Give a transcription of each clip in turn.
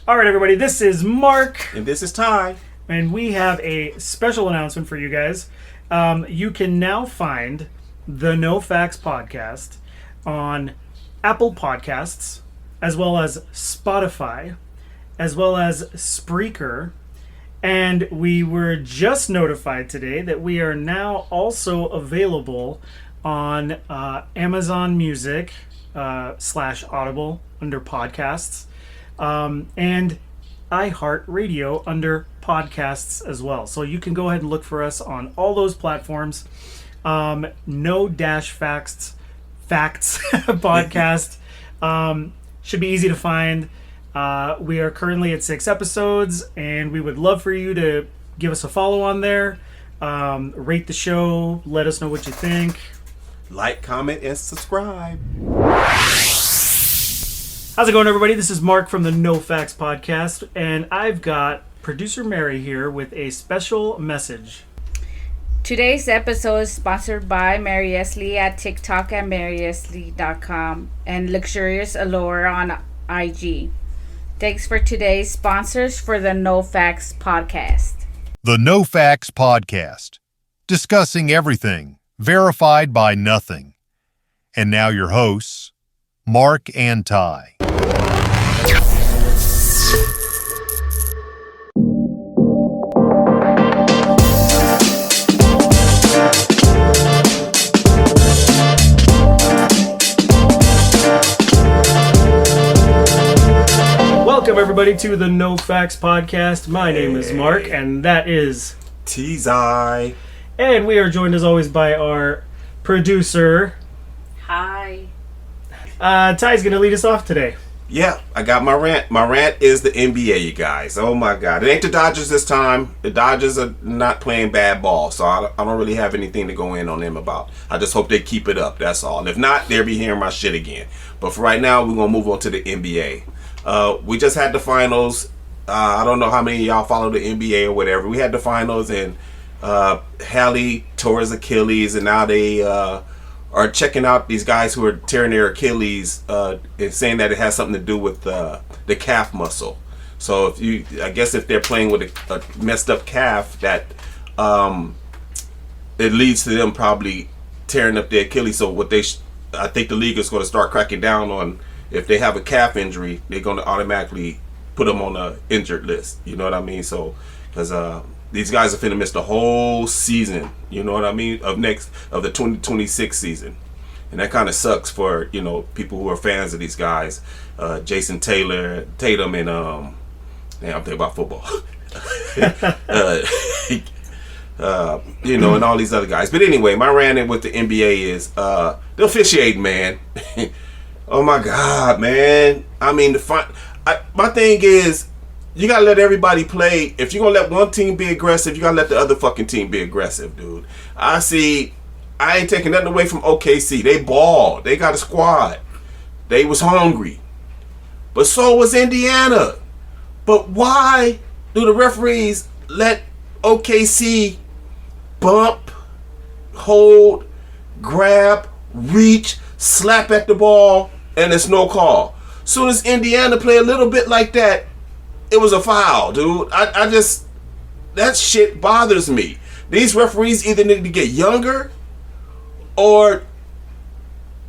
All right, everybody, this is Mark. And this is Ty. And we have a special announcement for you guys. You can now find the No Facts podcast on Apple Podcasts, as well as Spotify, as well as Spreaker. And we were just notified today that we are now also available on Amazon Music / Audible under podcasts, and iHeartRadio under podcasts as well. So you can go ahead and look for us on all those platforms. No-Facts podcast should be easy to find. We are currently at 6 episodes, and we would love for you to give us a follow on there. Rate the show. Let us know what you think. Like, comment, and subscribe. How's it going, everybody? This is Mark from the No Facts podcast, and I've got producer Mary here with a special message. Today's episode is sponsored by Maryestlie at TikTok at Maryestlie.com and Lexurious Allure on IG. Thanks for today's sponsors for the No Facts podcast. The No Facts podcast, discussing everything, verified by nothing. And now your hosts, Mark and Ty. Welcome, everybody, to the No Facts podcast. My name is Mark, and that is T-Zai. And we are joined, as always, by our producer. Hi. Ty's going to lead us off today. Yeah, I got my rant. My rant is the NBA, you guys. Oh, my God. It ain't the Dodgers this time. The Dodgers are not playing bad ball, so I don't really have anything to go in on them about. I just hope they keep it up, that's all. And if not, they'll be hearing my shit again. But for right now, we're going to move on to the NBA. We just had the finals. I don't know how many of y'all follow the NBA or whatever. We had the finals, and Hallie tore his Achilles, and now they are checking out these guys who are tearing their Achilles and saying that it has something to do with the calf muscle. So I guess if they're playing with a messed up calf, that it leads to them probably tearing up their Achilles. So I think the league is going to start cracking down on, if they have a calf injury, they're going to automatically put them on the injured list. You know what I mean? So, because these guys are finna miss the whole season. You know what I mean? Of the 2026 season, and that kind of sucks for people who are fans of these guys, Jason Tatum, and I'm thinking about football. And all these other guys. But anyway, my rant with the NBA is the officiating, man. Oh my God, man. I mean, my thing is, you gotta let everybody play. If you're gonna let one team be aggressive, you gotta let the other fucking team be aggressive, dude. I ain't taking nothing away from OKC. They balled. They got a squad. They was hungry. But so was Indiana. But why do the referees let OKC bump, hold, grab, reach, slap at the ball, and it's no call? Soon as Indiana play a little bit like that, it was a foul, dude. I just, that shit bothers me. These referees either need to get younger, or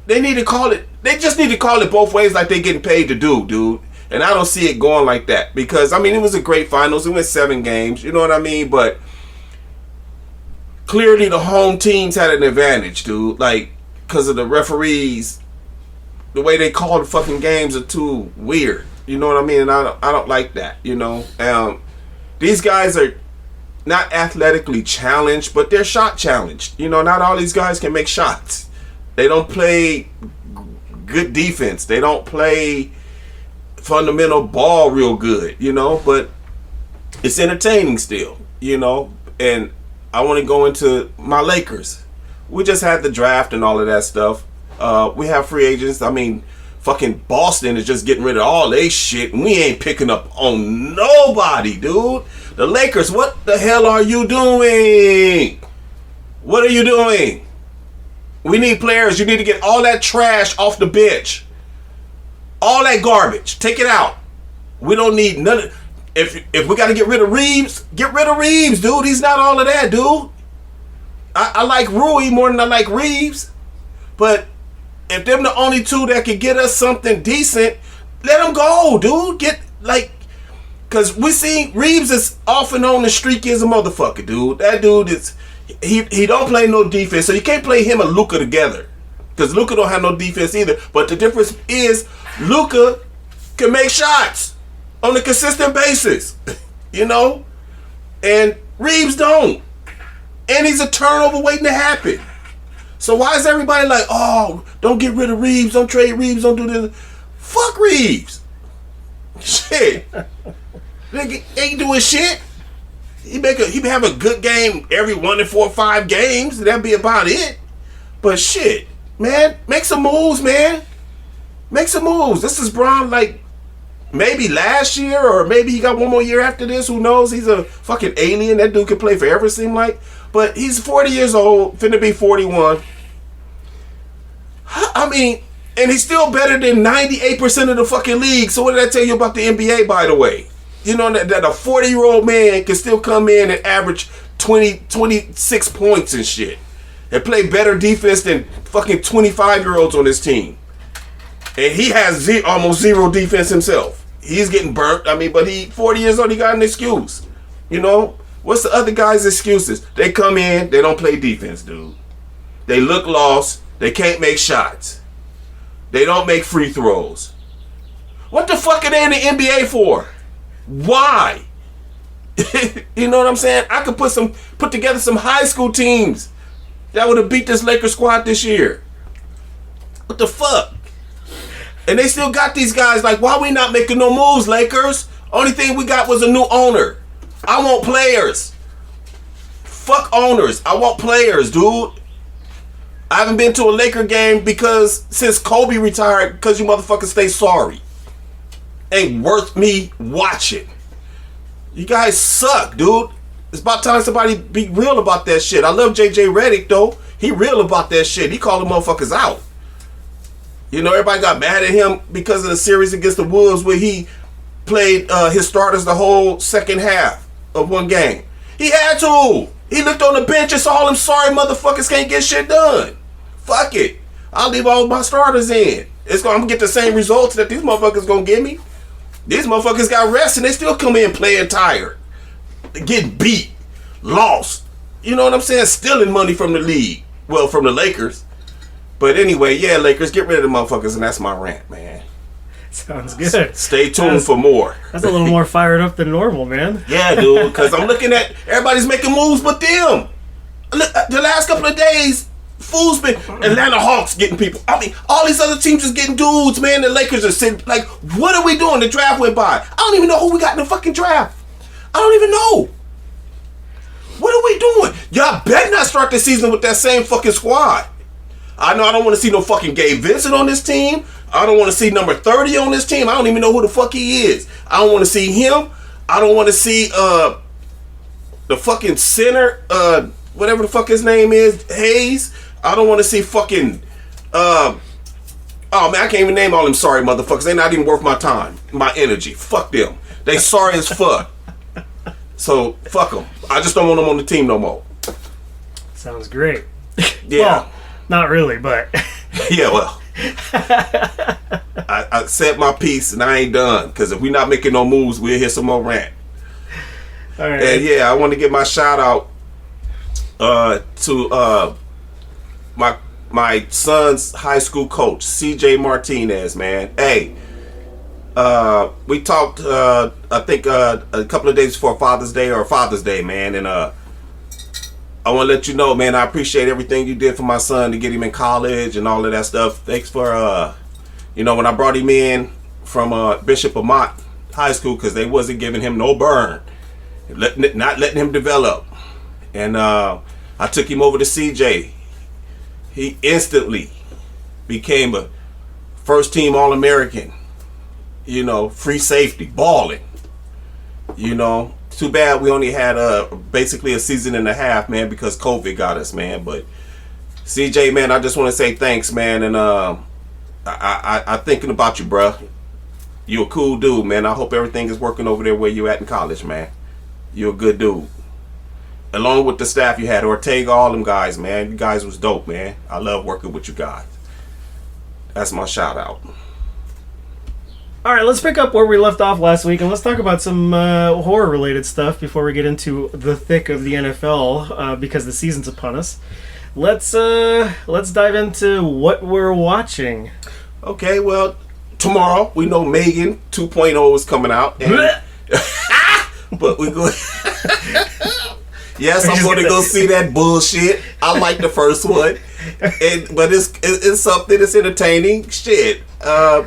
they need to call it. They just need to call it both ways, like they getting paid to do, dude. And I don't see it going like that, because I mean, it was a great finals. It went 7 games. You know what I mean? But clearly, the home teams had an advantage, dude. Like, because of the referees, the way they call the fucking games are too weird. You know what I mean? And I don't like that, These guys are not athletically challenged, but they're shot challenged. Not all these guys can make shots. They don't play good defense. They don't play fundamental ball real good, but it's entertaining still, And I want to go into my Lakers. We just had the draft and all of that stuff. We have free agents. I mean, fucking Boston is just getting rid of all they shit, and we ain't picking up on nobody, dude. The Lakers, what the hell are you doing? What are you doing? We need players. You need to get all that trash off the bench. All that garbage. Take it out. We don't need none of... If we got to get rid of Reeves, get rid of Reeves, dude. He's not all of that, dude. I like Rui more than I like Reeves. But if them the only two that can get us something decent, let them go, dude. Because we see Reeves is off and on the streak as a motherfucker, dude. That dude is... He don't play no defense, so you can't play him and Luka together. Because Luka don't have no defense either. But the difference is Luka can make shots on a consistent basis, you know, and Reeves don't, and he's a turnover waiting to happen. So why is everybody like, oh, don't get rid of Reeves, don't trade Reeves, don't do this? Fuck Reeves. Shit, nigga ain't doing shit. He have a good game every 1 in 4 or 5 games. That'd be about it. But shit, man, make some moves, man. Make some moves. This is Bron like. Maybe last year, or maybe he got one more year after this. Who knows? He's a fucking alien. That dude can play forever, seem like. But he's 40 years old, finna be 41. I mean, and he's still better than 98% of the fucking league. So what did I tell you about the NBA, by the way? You know, that a 40-year-old man can still come in and average 26 points and shit. And play better defense than fucking 25-year-olds on his team. And he has almost zero defense himself. He's getting burnt. I mean, but he 40 years old, he got an excuse. You know? What's the other guys' excuses? They come in, they don't play defense, dude. They look lost. They can't make shots. They don't make free throws. What the fuck are they in the NBA for? Why? You know what I'm saying? I could put together some high school teams that would have beat this Lakers squad this year. What the fuck? And they still got these guys like, why we not making no moves, Lakers? Only thing we got was a new owner. I want players. Fuck owners. I want players, dude. I haven't been to a Laker game since Kobe retired because you motherfuckers stay sorry. Ain't worth me watching. You guys suck, dude. It's about time somebody be real about that shit. I love JJ Redick, though. He real about that shit. He called the motherfuckers out. You know, everybody got mad at him because of the series against the Wolves where he played his starters the whole second half of one game. He had to. He looked on the bench and saw them sorry motherfuckers can't get shit done. Fuck it. I'll leave all my starters in. I'm going to get the same results that these motherfuckers going to give me. These motherfuckers got rest and they still come in playing tired. Getting beat. Lost. You know what I'm saying? Stealing money from the league. Well, from the Lakers. But anyway, yeah, Lakers, get rid of the motherfuckers, and that's my rant, man. Sounds good. Stay tuned for more. That's a little more fired up than normal, man. Yeah, dude, because I'm looking at everybody's making moves but them. The last couple of days, fools been Atlanta Hawks getting people. I mean, all these other teams is getting dudes, man. The Lakers are sitting, like, what are we doing? The draft went by. I don't even know who we got in the fucking draft. I don't even know. What are we doing? Y'all better not start the season with that same fucking squad. I know I don't want to see no fucking Gabe Vincent on this team. I don't want to see number 30 on this team. I don't even know who the fuck he is. I don't want to see him. I don't want to see the fucking center, whatever the fuck his name is, Hayes. I don't want to see fucking oh man, I can't even name all them sorry motherfuckers. They not even worth my time, my energy. Fuck them. They sorry as fuck. So fuck them. I just don't want them on the team no more. Sounds great. Yeah. Well, not really, but yeah, well, I said my piece and I ain't done. Because if we not making no moves, we'll hear some more rant. all right. And yeah, I want to give my shout out to my son's high school coach, CJ Martinez, man. Hey, we talked I think a couple of days before Father's Day or Father's Day, man, and I want to let you know, man, I appreciate everything you did for my son to get him in college and all of that stuff. Thanks for, when I brought him in from Bishop Amat High School because they wasn't giving him no burn, not letting him develop. And I took him over to CJ. He instantly became a first-team All-American, free safety, balling, Too bad we only had basically a season and a half, man, because COVID got us, man. But CJ, man, I just want to say thanks, man, and I thinking about you, bruh. You're a cool dude, man. I hope everything is working over there where you at in college, man. You're a good dude. Along with the staff you had, Ortega, all them guys, man. You guys was dope, man. I love working with you guys. That's my shout out. All right, let's pick up where we left off last week, and let's talk about some horror-related stuff before we get into the thick of the NFL, because the season's upon us. Let's dive into what we're watching. Okay, well, tomorrow we know Megan 2.0 is coming out, and but we go. Yes, I'm going to go see that bullshit. I like the first one, but it's something that's entertaining. Shit, a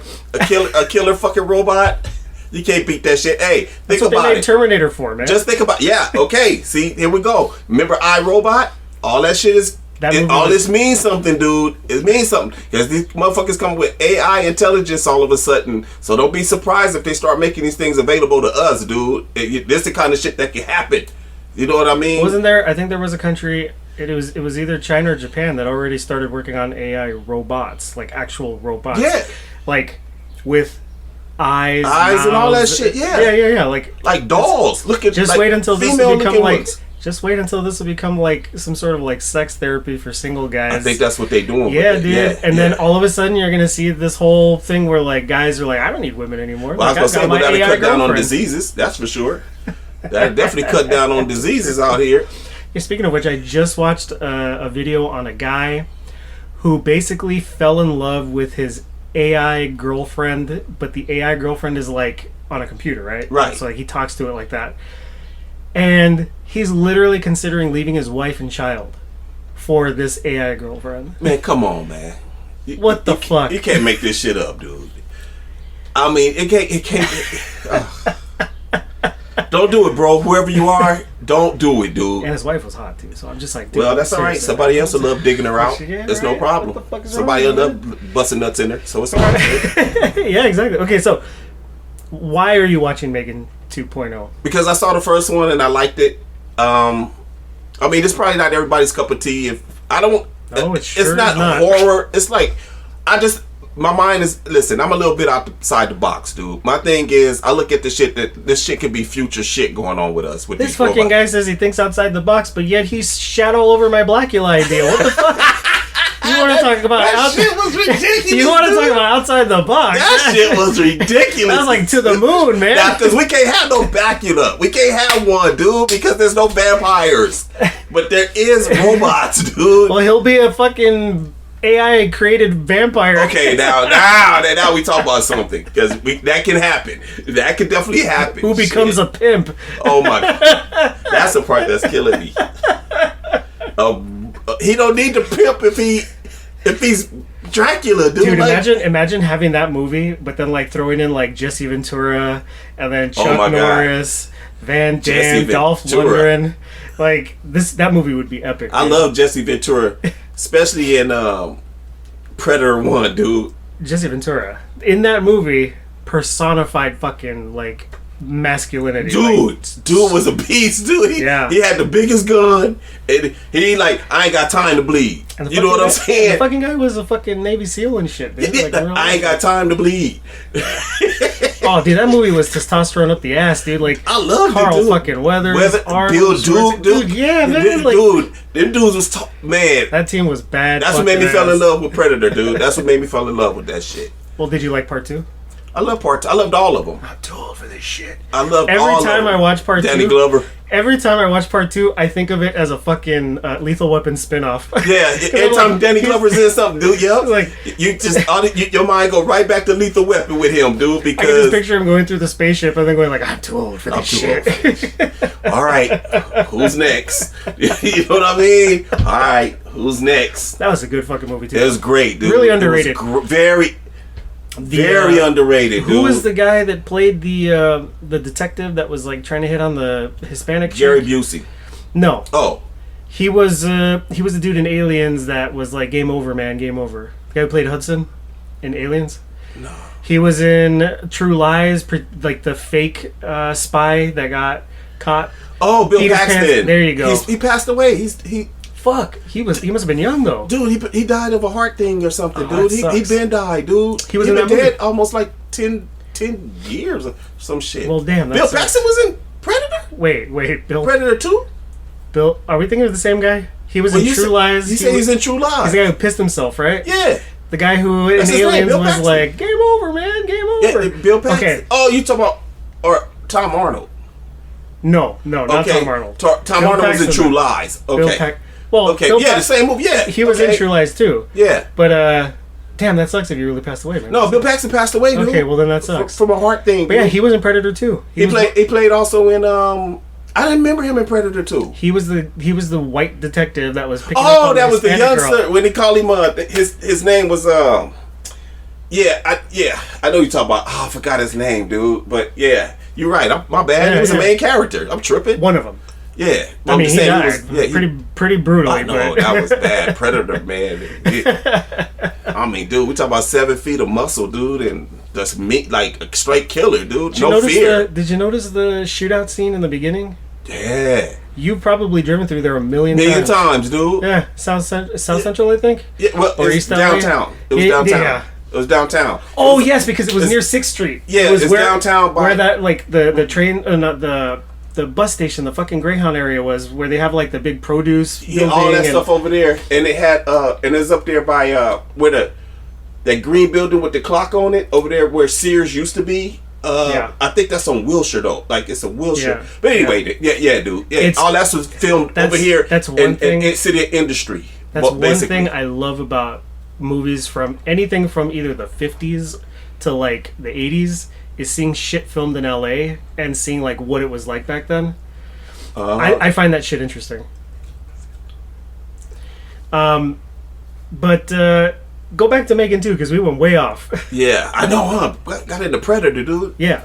killer fucking robot. You can't beat that shit. Hey, think That's what about they made it. Terminator for, man. Just think about. Yeah, okay. See, here we go. Remember iRobot? All that shit is. This means something, dude. It means something because these motherfuckers come with AI intelligence all of a sudden. So don't be surprised if they start making these things available to us, dude. This the kind of shit that can happen. You know what I mean? Wasn't there? I think there was a country. It was either China or Japan that already started working on AI robots, like actual robots. Yeah. Like with eyes and all that shit. Yeah. Yeah. Like dolls. Look at. Just like, wait until this will become like. ones. Just wait until this will become like some sort of like sex therapy for single guys. I think that's what they're doing. Yeah, with it. dude. Yeah, and then all of a sudden you're gonna see this whole thing where like guys are like, I don't need women anymore. Well, like, I was gonna say, we gotta cut down on girlfriend. diseases. That's for sure. That definitely cut down on diseases out here. Yeah, speaking of which, I just watched a video on a guy who basically fell in love with his AI girlfriend, but the AI girlfriend is like on a computer, right? Right. So like he talks to it like that. And he's literally considering leaving his wife and child for this AI girlfriend. Man, come on, man. What the fuck? You can't make this shit up, dude. I mean, it can't. Don't do it, bro. Whoever you are, don't do it, dude. And his wife was hot too, so I'm just like, dude, Well, that's all right. Somebody else will love digging her out. Yeah, It's no right. problem. What the fuck is Somebody wrong will with love busting nuts in her, so it's all right. Yeah, exactly. Okay, so why are you watching Megan 2.0? Because I saw the first one and I liked it. I mean, it's probably not everybody's cup of tea. If I don't, No, it sure it's not, is not. horror. It's like my mind is. Listen, I'm a little bit outside the box, dude. My thing is, I look at the shit that this shit could be future shit going on with us. With This these fucking robots. guy says he thinks outside the box, but yet he's shat all over my Blackula idea. What the fuck? You want to talk about That shit was ridiculous. You want to dude. talk about outside the box? That shit was ridiculous. That was like to the moon, man. Because we can't have no Bacula. We can't have one, dude, because there's no vampires. But there is robots, dude. Well, he'll be a fucking AI created vampire. Okay, now we talk about something because that can happen. That could definitely happen. Who becomes Shit. a pimp? Oh my god, that's the part that's killing me. He don't need to pimp if he's Dracula, dude. Dude, like, imagine having that movie, but then like throwing in like Jesse Ventura and then Oh Chuck my God. Norris, Van Jesse Damme, Dolph Ventura. Lundgren. Like that movie would be epic. I dude. love Jesse Ventura, especially in Predator 1, dude. Jesse Ventura in that movie personified fucking like masculinity. Dude was a beast, dude. He had the biggest gun, and he like, I ain't got time to bleed. And the You know what I'm fucking guy- saying? The fucking guy was a fucking Navy SEAL and shit. Dude. Like, I ain't got time to bleed. Oh, dude, that movie was testosterone up the ass, dude. Like I love Carl dude. fucking Weathers, Bill Duke, yeah, man. Like, dude, them dudes was man. that team was bad. That's what made me fucking fall in ass. love with Predator, dude. That's what made me fall in love with that shit. Well, did you like part 2? I love part 2. I loved all of them. I'm too old for this shit. I loved Every all time of them. I watch part Danny 2, Glover. every time I watch part 2, I think of it as a fucking Lethal Weapon spinoff. Yeah, every time Danny Glover's in something, dude. Yep. Like- you just your mind go right back to Lethal Weapon with him, dude. I can just Because picture him going through the spaceship and then going like, I'm too old for I'm this too shit. all right, who's next? You know what I mean? All right, who's next? That was a good fucking movie too. It was great, dude. Really It was underrated. Very underrated, dude. Who was the guy that played the detective that was like trying to hit on the Hispanic Jerry chick? Busey. No, Oh, he was the dude in Aliens that was like game over, man, game over. The guy who played Hudson in Aliens. no. He was in True Lies, like the fake spy that got caught. Oh, Bill Peter Paxton. Pan- there you go. He passed away. He Fuck, he must have been young though. dude. He died of a heart thing or something, Oh, dude. that He sucks. been died, dude. He was in been that movie? dead almost like 10 10 years or some shit. Well, damn. Bill Paxton was in Predator? Wait, Bill. Predator 2? Bill, are we thinking of the same guy? He was in True Lies. He said he's in True Lies. He's the guy who pissed himself, right? Yeah. The guy who in Aliens was like, game over, man, game over. Yeah, Bill Paxton. Okay. Oh, you talking about or Tom Arnold? No, not Tom Arnold. Tom Arnold was in True Lies. Okay. The same movie. Yeah, he was in True Lies too. Yeah, but damn, that sucks if you really passed away, man. No, Bill Paxton passed away, dude. Okay, well then that sucks. From a heart thing. But yeah, he was in Predator 2. He played also in I didn't remember him in Predator 2. He was the white detective that was picking up Oh, on that was the youngster girl. when they called him his name was I know you talking about. Oh, I forgot his name, dude. But yeah, you're right. My bad. He was the main character. I'm tripping. One of them. Yeah, I mean, he died pretty brutally. I know, that was bad. Predator, man. I mean, dude, we talking about 7 feet of muscle, dude, and just meat like a straight killer, dude. No fear. Did you notice the shootout scene in the beginning? Yeah. You've probably driven through there a million times, dude. Yeah, South Central, I think. Yeah, well, or it's downtown. It was downtown. Yeah. It was downtown. Oh yes, because it was near 6th Street. Yeah, it was downtown by where that like the train, not the bus station, the fucking Greyhound area was, where they have like the big produce. Yeah, all that stuff over there, and they had and it's up there by where that green building with the clock on it over there where Sears used to be. I think that's on Wilshire though. Like it's a Wilshire. Yeah. But anyway, dude. Yeah, all that was filmed over here. That's one thing. In City of Industry. That's one thing I love about movies from anything from either the 50s to like the 80s is seeing shit filmed in LA and seeing like what it was like back then. I find that shit interesting. But go back to Megan too, because we went way off. Yeah, I know, huh? Got into Predator, dude. Yeah.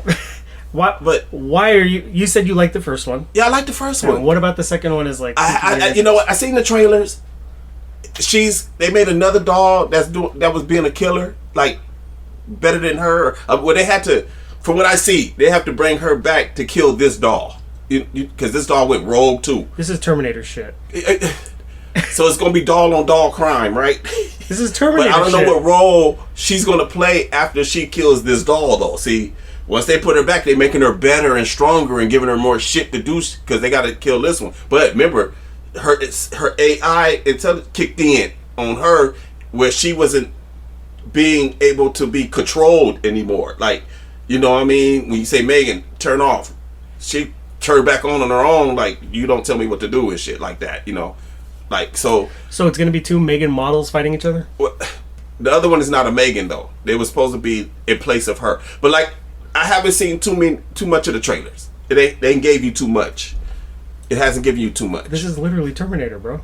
Why are you said you liked the first one? Yeah, I liked the first one. What about the second one? Is like I you know what? I seen the trailers. They made another doll that was being a killer, like better than her. Well, they had to, from what I see, they have to bring her back to kill this doll, because this doll went rogue too. This is Terminator shit. So it's gonna be doll on doll crime, right? This is Terminator. But I don't know what role she's gonna play after she kills this doll, though. See, once they put her back, they're making her better and stronger and giving her more shit to do because they got to kill this one. But remember, her AI intelligence kicked in on her where she wasn't being able to be controlled anymore. Like, you know what I mean? When you say Megan, turn off, she turned back on her own. Like, you don't tell me what to do and shit like that, you know? Like, so it's gonna be 2 Megan models fighting each other? Well, the other one is not a Megan though. They were supposed to be in place of her. But like, I haven't seen too much of the trailers. They gave you too much. It hasn't given you too much. This is literally Terminator, bro.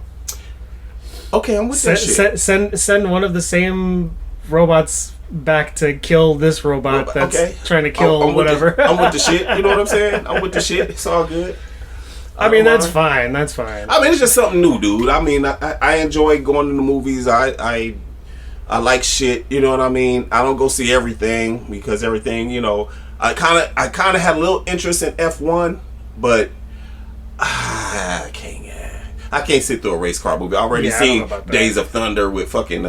Okay, I'm with that shit. Send one of the same robots back to kill this robot that's trying to kill whatever. I'm with the shit. You know what I'm saying? I'm with the shit. It's all good. I mean, that's fine. That's fine. I mean, it's just something new, dude. I mean, I enjoy going to the movies. I like shit. You know what I mean? I don't go see everything because everything, you know. I kind of had a little interest in F1, but I can't sit through a race car movie. I already seen Days of Thunder with fucking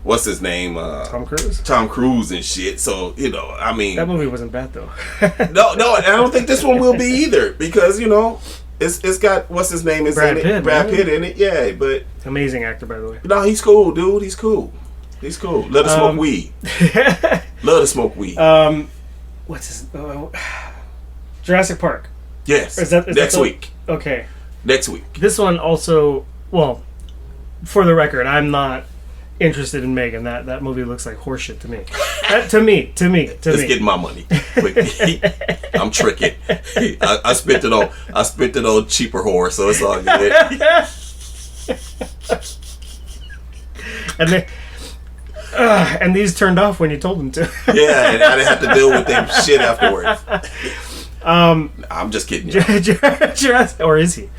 what's his name? Tom Cruise. Tom Cruise and shit. So, you know, I mean, that movie wasn't bad though. no, I don't think this one will be either because, you know, it's got what's his name is Brad in Pitt, it. Brad Pitt in it. Yeah, but amazing actor, by the way. No, he's cool, dude. He's cool. Let us smoke weed. Love to smoke weed. What's his Jurassic Park? Yes. Is that next week? Okay. Next week. This one also, well, for the record, I'm not interested in Megan. That movie looks like horseshit to me. To me. Let's get my money. I'm tricking. I spent it on cheaper whore, so it's all good. And these turned off when you told them to. Yeah, and I didn't have to deal with them shit afterwards. I'm just kidding you. Or is he?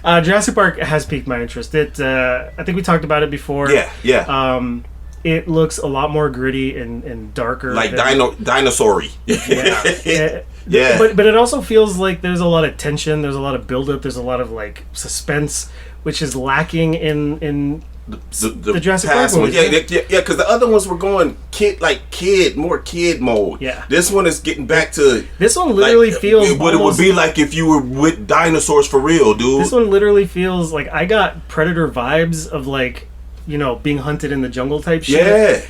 Jurassic Park has piqued my interest. I think we talked about it before. Yeah. It looks a lot more gritty and darker. Like dinosaur-y. Yeah. But it also feels like there's a lot of tension. There's a lot of buildup. There's a lot of like suspense, which is lacking in The Jurassic past Park one. movies, Yeah, because the other ones were going more kid mode. Yeah. This one is getting back to. This one literally feels what it would be like if you were with dinosaurs for real, dude. This one literally feels like I got Predator vibes of like, being hunted in the jungle type shit. Yeah.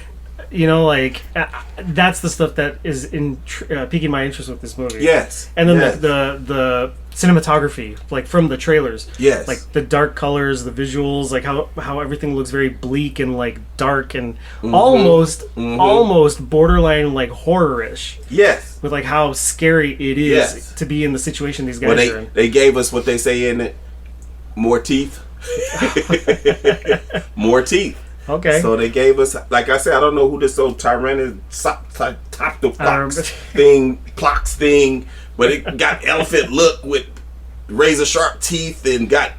That's the stuff that is piquing my interest with this movie. Yes. And then yes. the cinematography, like from the trailers. Yes. Like the dark colors, the visuals, like how everything looks very bleak and like dark and almost borderline like horror-ish. Yes. With like how scary it is to be in the situation these guys are in. They gave us what they say in it, more teeth. More teeth. Okay. So they gave us, like I said, I don't know who this old Tyrannosaurus thing, but it got elephant look with razor sharp teeth and got,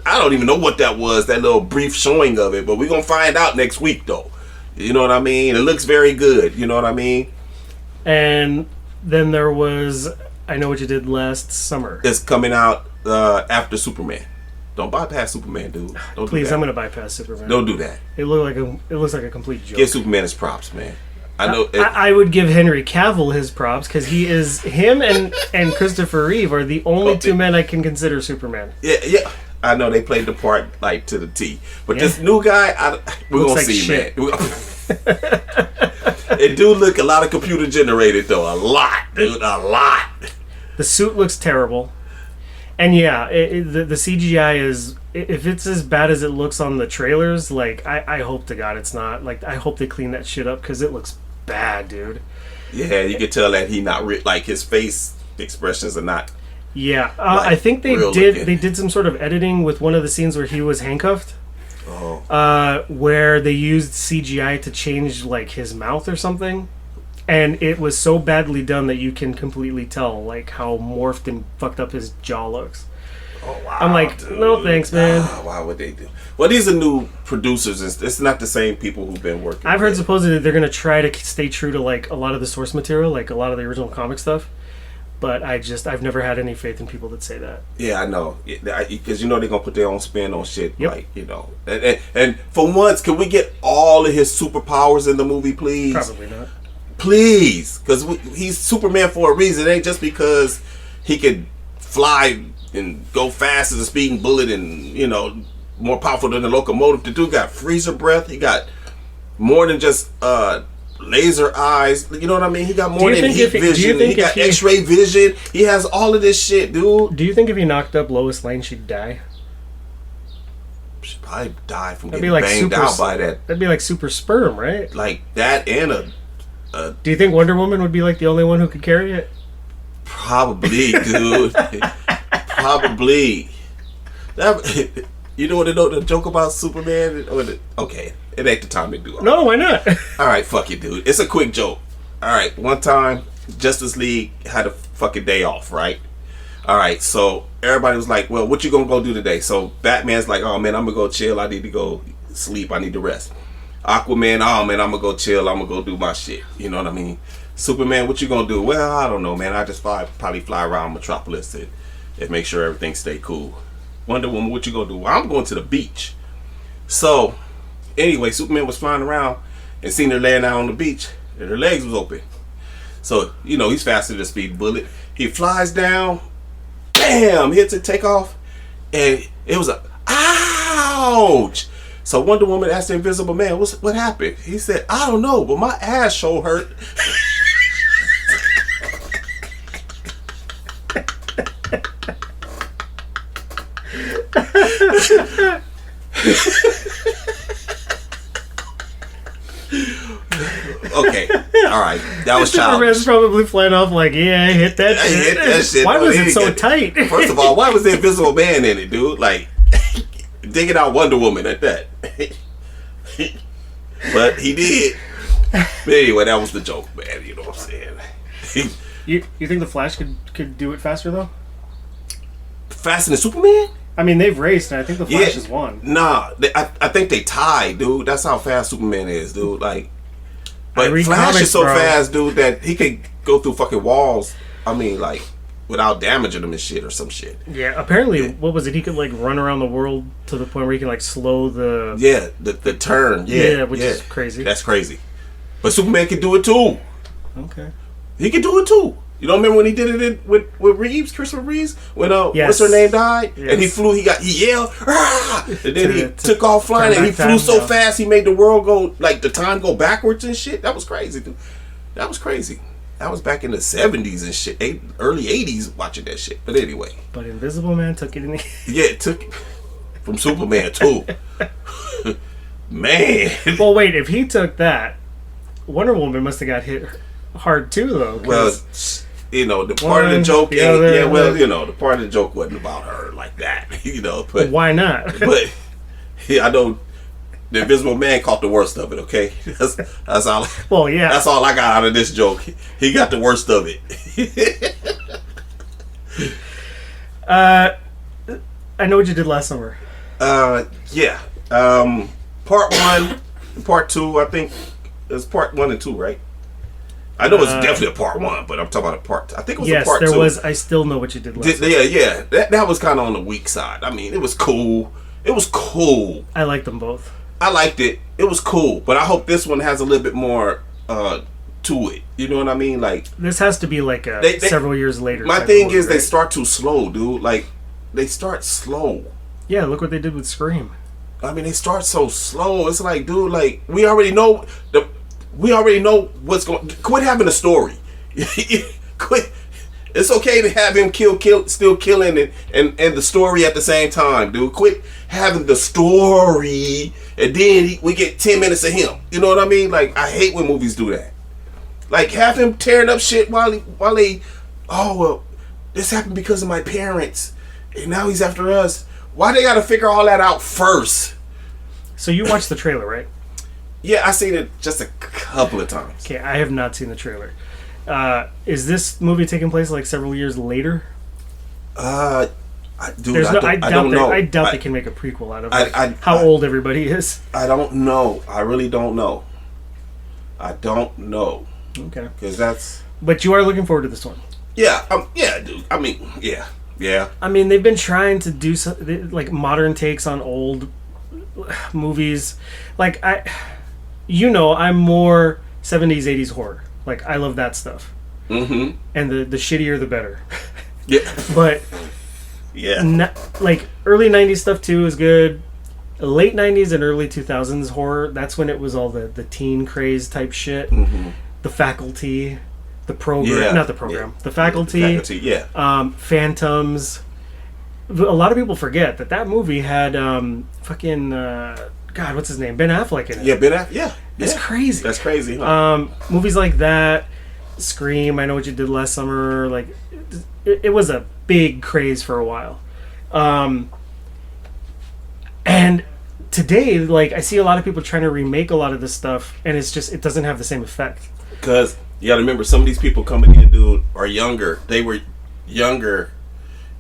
I don't even know what that was, that little brief showing of it, but we're going to find out next week though. You know what I mean? It looks very good. You know what I mean? And then there was, I Know What You Did Last Summer. It's coming out after Superman. Don't bypass Superman, dude. Don't Please, do that. I'm gonna bypass Superman. Don't do that. It looks like a complete joke. Give Superman his props, man. I know. I would give Henry Cavill his props because him and Christopher Reeve are the only two men I can consider Superman. Yeah. I know they played the part like to the T, but this new guy, we're gonna see, shit. Man. It do look a lot of computer generated though, a lot, dude, a lot. The suit looks terrible. And yeah, the CGI is, if it's as bad as it looks on the trailers, like, I hope to God it's not. Like, I hope they clean that shit up because it looks bad, dude. Yeah, you can tell that he not like his face expressions are not. Yeah, I think they did some sort of editing with one of the scenes where he was handcuffed. Oh. Where they used CGI to change like his mouth or something. And it was so badly done that you can completely tell like how morphed and fucked up his jaw looks. Oh wow! I'm like, dude. No thanks, man. Why would they do? Well, these are new producers. It's not the same people who've been working. I've heard supposedly they're gonna try to stay true to like a lot of the source material, like a lot of the original comic stuff. But I've never had any faith in people that say that. Yeah, I know, because they're gonna put their own spin on shit. Yep. Like and for once, can we get all of his superpowers in the movie, please? Probably not. Please, because he's Superman for a reason. It ain't just because he could fly and go fast as a speeding bullet and, more powerful than a locomotive. The dude got freezer breath. He got more than just laser eyes. You know what I mean? He got more than heat vision. He got X-ray vision. He has all of this shit, dude. Do you think if he knocked up Lois Lane, she'd die? She'd probably die from getting banged out by that. That'd be like super sperm, right? Like that and a... Do you think Wonder Woman would be like the only one who could carry it? Probably, dude. Probably. You know what the joke about Superman? Okay, it ain't the time to do it. No, why not? All right, fuck it, dude. It's a quick joke. All right, one time, Justice League had a fucking day off, right? All right, so everybody was like, well, what you gonna go do today? So Batman's like, oh man, I'm gonna go chill. I need to go sleep. I need to rest. Aquaman, oh man, I'm gonna go chill. I'm gonna go do my shit. You know what I mean? Superman, what you gonna do? Well, I don't know, man. I just probably fly around Metropolis and make sure everything stay cool. Wonder Woman, what you gonna do? Well, I'm going to the beach. So, anyway, Superman was flying around and seen her laying out on the beach and her legs was open. So, he's faster than a speed bullet. He flies down, bam, hits it, take off, and it was a ouch. So Wonder Woman asked the Invisible Man, what happened? He said, I don't know, but my ass sure hurt. Okay, all right, that was childish. Superman's probably flying off like, yeah, I hit that shit. Hit that shit. Why was it so tight? First of all, why was the Invisible Man in it, dude? Like, digging out Wonder Woman at that. But he did. But anyway, that was the joke, man. You know what I'm saying? You think the Flash could do it faster though? Faster than Superman? I mean, they've raced, and I think the Flash has won. Nah, I think they tied, dude. That's how fast Superman is, dude. Like, but Flash is so fast, dude, that he could go through fucking walls. I mean, like, without damaging them and shit or some shit. Yeah, apparently, what was it? He could like run around the world to the point where he can like slow the the turn. Yeah, which is crazy. That's crazy. But Superman can do it too. Okay, he can do it too. You don't remember when he did it with Reeves, Christopher Reeves, when what's her name died, and he flew. He yelled, "Ah!" And then he took off flying, and he flew so fast he made the world go like the time go backwards and shit. That was crazy, dude. That was crazy. That was back in the 70s and shit, early 80s watching that shit. But anyway. But Invisible Man took it in the... Yeah, it took it from Superman too. Man. Well, wait, if he took that, Wonder Woman must have got hit hard too, though. Well, you know, the part of the joke the part of the joke wasn't about her like that, you know. But why not? But I know the Invisible Man caught the worst of it. Okay, that's all. Well, yeah, that's all I got out of this joke. He got the worst of it. I know what you did last summer. Yeah. Part 1, part 2. I think it's part 1 and 2, right? I know it's definitely a part 1, but I'm talking about a part 2. I think it was a part 2. Yes, there was. I still know what you did last summer. Yeah. That was kind of on the weak side. I mean, it was cool. It was cool. I liked them both. I liked it. It was cool, but I hope this one has a little bit more to it. You know what I mean? Like this has to be like several years later. My thing is they start too slow, dude. Like they start slow. Yeah, look what they did with Scream. I mean, they start so slow. It's like, dude, like we already know what's going. Quit having a story. Quit. It's okay to have him still killing and the story at the same time, dude. Quit having the story and then we get 10 minutes of him. You know what I mean? Like, I hate when movies do that. Like, have him tearing up shit while this happened because of my parents and now he's after us. Why they gotta figure all that out first? So you watched the trailer, right? Yeah, I seen it just a couple of times. Okay, I have not seen the trailer. Is this movie taking place like several years later? I don't know. I doubt they can make a prequel out of how old everybody is. I don't know. I really don't know. I don't know. Okay. Because that's... But you are looking forward to this one? Yeah. Yeah, dude. I mean, yeah. Yeah. I mean, they've been trying to do like modern takes on old movies. Like, I'm more 70s, 80s horror. Like, I love that stuff. Mm-hmm. And the shittier, the better. Yeah. But... Yeah. Like, early 90s stuff, too, is good. Late 90s and early 2000s horror, that's when it was all the teen craze type shit. Mm-hmm. The Faculty, the Program... Yeah. Not the Program. Yeah. The Faculty. The Faculty, yeah. Phantoms. A lot of people forget that movie had fucking... God, what's his name? Ben Affleck in it. Yeah, Ben Affleck, yeah. That's crazy. That's crazy, huh? Movies like that, Scream, I Know What You Did Last Summer, like... It was a big craze for a while. And today, like, I see a lot of people trying to remake a lot of this stuff, and it doesn't have the same effect. Because you gotta remember, some of these people coming in, dude, are younger. They were younger,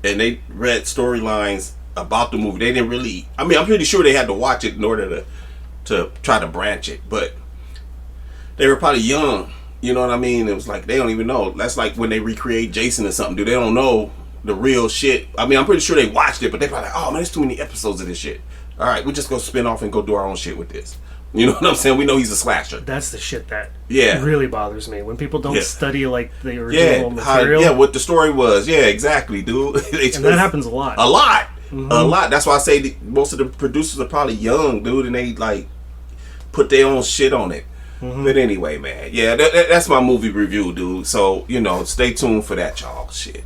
and they read storylines about the movie. They didn't really... I mean, I'm pretty sure they had to watch it in order to try to branch it, but they were probably young. You know what I mean? It was like, they don't even know. That's like when they recreate Jason or something, dude. They don't know the real shit. I mean, I'm pretty sure they watched it, but they probably like, oh man, there's too many episodes of this shit. All right, we're just gonna spin off and go do our own shit with this. You know what I'm saying? We know he's a slasher. That's the shit that really bothers me. When people don't study like the original material. What the story was. Yeah, exactly, dude. And that happens a lot. A lot. Mm-hmm. A lot. That's why I say most of the producers are probably young, dude, and they like put their own shit on it. Mm-hmm. But anyway, man, yeah, that's my movie review, dude. So, stay tuned for that, y'all. Shit.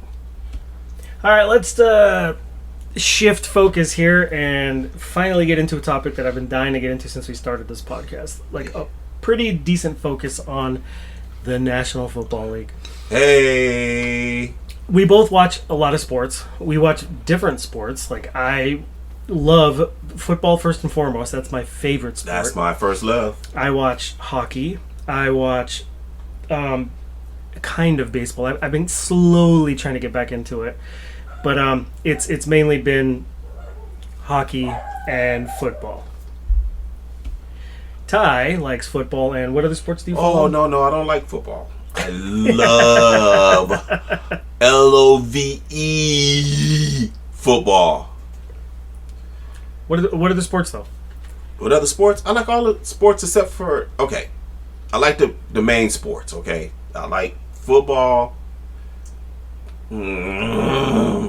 All right, let's shift focus here and finally get into a topic that I've been dying to get into since we started this podcast. Like a pretty decent focus on the National Football League. Hey. We both watch a lot of sports. We watch different sports. Like, I love football first and foremost. That's my favorite sport. That's my first love. I watch hockey. I watch kind of baseball. I've been slowly trying to get back into it, but it's mainly been hockey and football. Ty likes football, and what other sports do you follow? Oh, no, I don't like football. I love football. What are the sports though? What other sports? I like all the sports except for I like the main sports. Okay, I like football,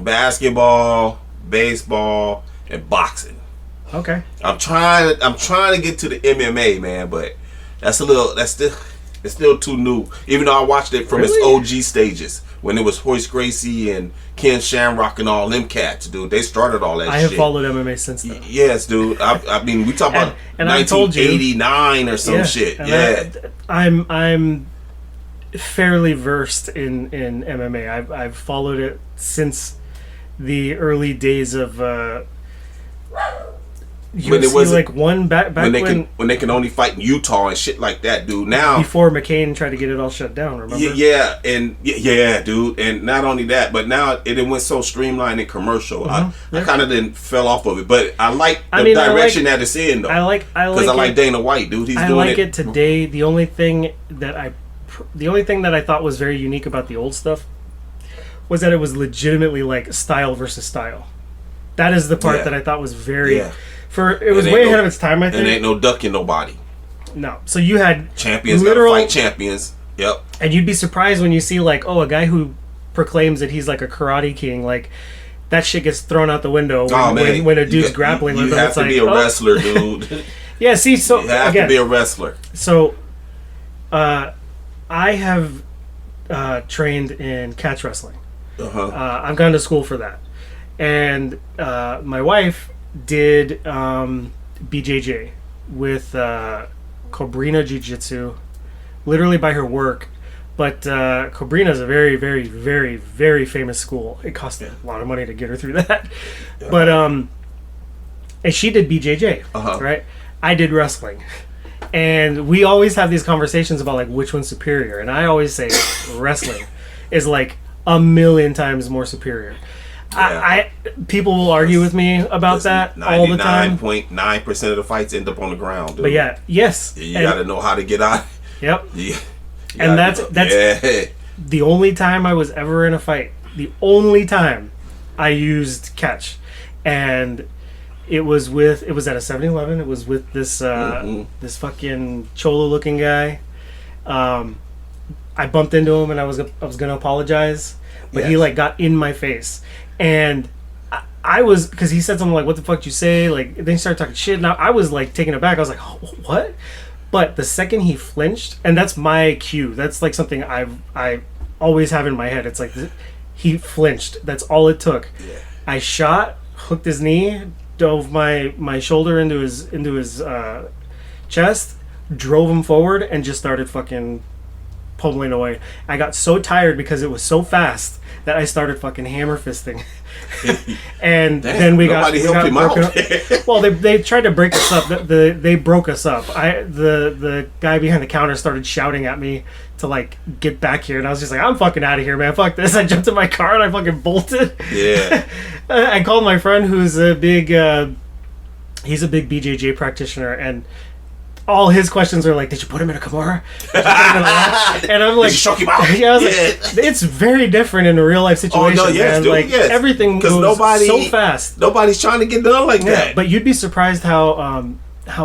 basketball, baseball, and boxing. Okay. I'm trying to get to the MMA, man, but it's still too new. Even though I watched it from its OG stages when it was Hoist Gracie and Ken Shamrock and all them cats, dude. They started all that shit. I have followed MMA since then. Yes, dude. I mean, we talk about and 1989 or some shit. I'm fairly versed in MMA. I've followed it since the early days of when it was like one back when they can only fight in Utah and shit like that, dude. Now before McCain tried to get it all shut down, remember? Yeah, dude. And not only that, but now it went so streamlined and commercial. I kind of didn't fell off of it, but I like the direction that it's in, though. I like Dana White, dude. He's doing it. I like it today. The only thing that I thought was very unique about the old stuff was that it was legitimately like style versus style. That is the part that I thought was very. Yeah. It was way ahead of its time, I think. And ain't no ducking nobody. No. So you had champions gotta fight champions. Yep. And you'd be surprised when you see like, a guy who proclaims that he's like a karate king, like that shit gets thrown out the window when a dude's grappling with him. You have to be a wrestler, dude. Yeah, see, so you have to be a wrestler. So I have trained in catch wrestling. I've gone to school for that. And my wife did BJJ with Cobrina Jiu-Jitsu, literally by her work. But Cobrina is a very, very, very, very famous school. It cost a lot of money to get her through that. But and she did BJJ, right? I did wrestling. And we always have these conversations about like which one's superior. And I always say wrestling is like a million times more superior. Yeah. People will argue with me about that all the time. 99.9% of the fights end up on the ground, dude. But yes. You got to know how to get out. Yep. And that's the only time I was ever in a fight. The only time I used catch. And it was at a 7-Eleven. It was with this this fucking cholo looking guy. I bumped into him and I was gonna apologize, but he like got in my face. And I was, because he said something like, "What the fuck did you say?" Like, then he started talking shit. And I was like taken aback. I was like, "What?" But the second he flinched, and that's my cue. That's like something I always have in my head. It's like he flinched. That's all it took. Yeah. I shot, hooked his knee, dove my shoulder into his chest, drove him forward, and just started fucking pummeling away. I got so tired because it was so fast that I started fucking hammer fisting. And then we got broke up. Well, they tried to break us up. They broke us up. The guy behind the counter started shouting at me to like get back here, and I was just like, I'm fucking out of here, man. Fuck this. I jumped in my car and I fucking bolted. Yeah. I called my friend who's a big he's a big BJJ practitioner, and all his questions are like, "Did you put him in a Kimura?" And I'm like, "Did you shock him out?" Yeah, I was like, it's very different in a real life situation. Oh no, yes, man. Dude, like yes. Everything goes so fast. Nobody's trying to get done like that. But you'd be surprised how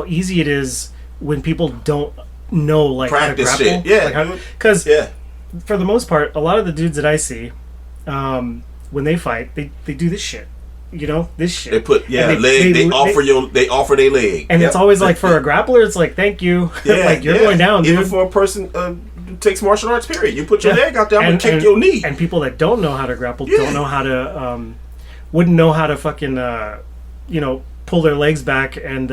easy it is when people don't know like practice how to grapple. Shit. Yeah, because for the most part, a lot of the dudes that I see, when they fight, they do this shit. You know, this shit. They put they offer their leg, and it's always like for a grappler, it's like thank you, like you're going down, dude. Even for a person who takes martial arts, period, you put your leg out there, I'm gonna kick your knee. And people that don't know how to grapple don't know how to wouldn't know how to fucking pull their legs back and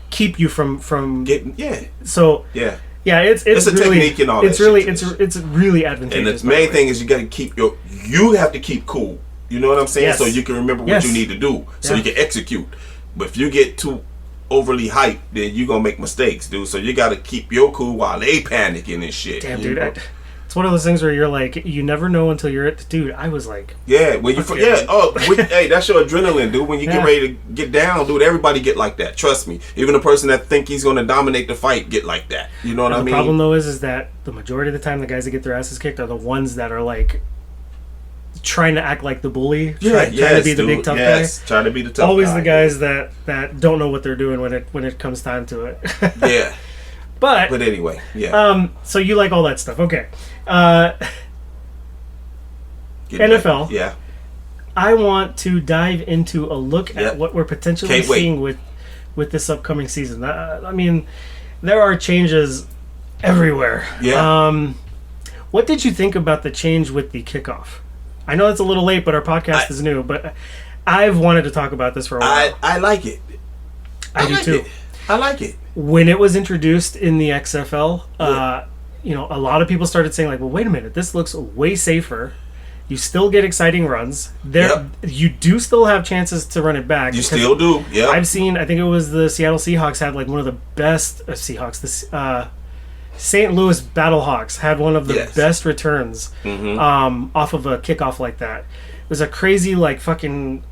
keep you from getting So yeah. Yeah, it's a really, technique and all it's that really shit it's really advantageous. And the main thing is you have to keep cool. You know what I'm saying? Yes. So you can remember what you need to do, so you can execute. But if you get too overly hyped, then you're gonna make mistakes, dude. So you got to keep your cool while they panicking and shit. Damn, dude. It's one of those things where you're like, you never know until you're at. Dude, I was like, when you hey, that's your adrenaline, dude. When you get ready to get down, dude, everybody get like that. Trust me. Even a person that think he's gonna dominate the fight get like that. You know what I mean? The problem though is that the majority of the time, the guys that get their asses kicked are the ones that are like trying to act like the bully, Yeah, trying to be the big tough guy. Trying to be the tough Always guy. the guys that don't know what they're doing when it comes time to it. Yeah. But Anyway, yeah. so you like all that stuff. Okay. Getting NFL. back. Yeah. I want to dive into a look Yep. at what we're potentially Can't wait. seeing with this upcoming season. I mean, there are changes everywhere. Yeah. What did you think about the change with the kickoff? I know it's a little late, but our podcast is new. But I've wanted to talk about this for a while. I like it. I do like too. It. I like it. When it was introduced in the XFL, you know, a lot of people started saying like, "Well, wait a minute, this looks way safer. You still get exciting runs. You do still have chances to run it back. You still do. Yeah. I've seen. I think it was the Seattle Seahawks had like one of the best Seahawks. The St. Louis Battlehawks had one of the best returns off of a kickoff like that. It was a crazy like fucking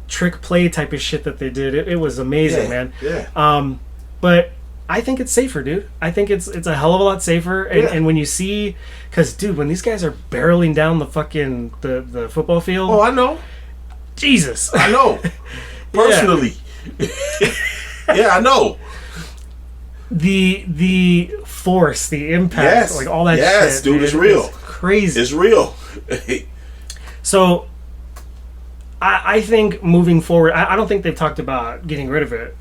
trick play type of shit that they did. It was amazing, man. Yeah. But I think it's safer, dude. I think it's a hell of a lot safer. And when you see, because dude, when these guys are barreling down the fucking the football field, Oh, I know. Jesus, I know. Personally. Yeah, I know. The force, the impact, Yes. like all that shit. Yes, dude, it's real. Crazy. It's real. So, I think moving forward, I don't think they've talked about getting rid of it.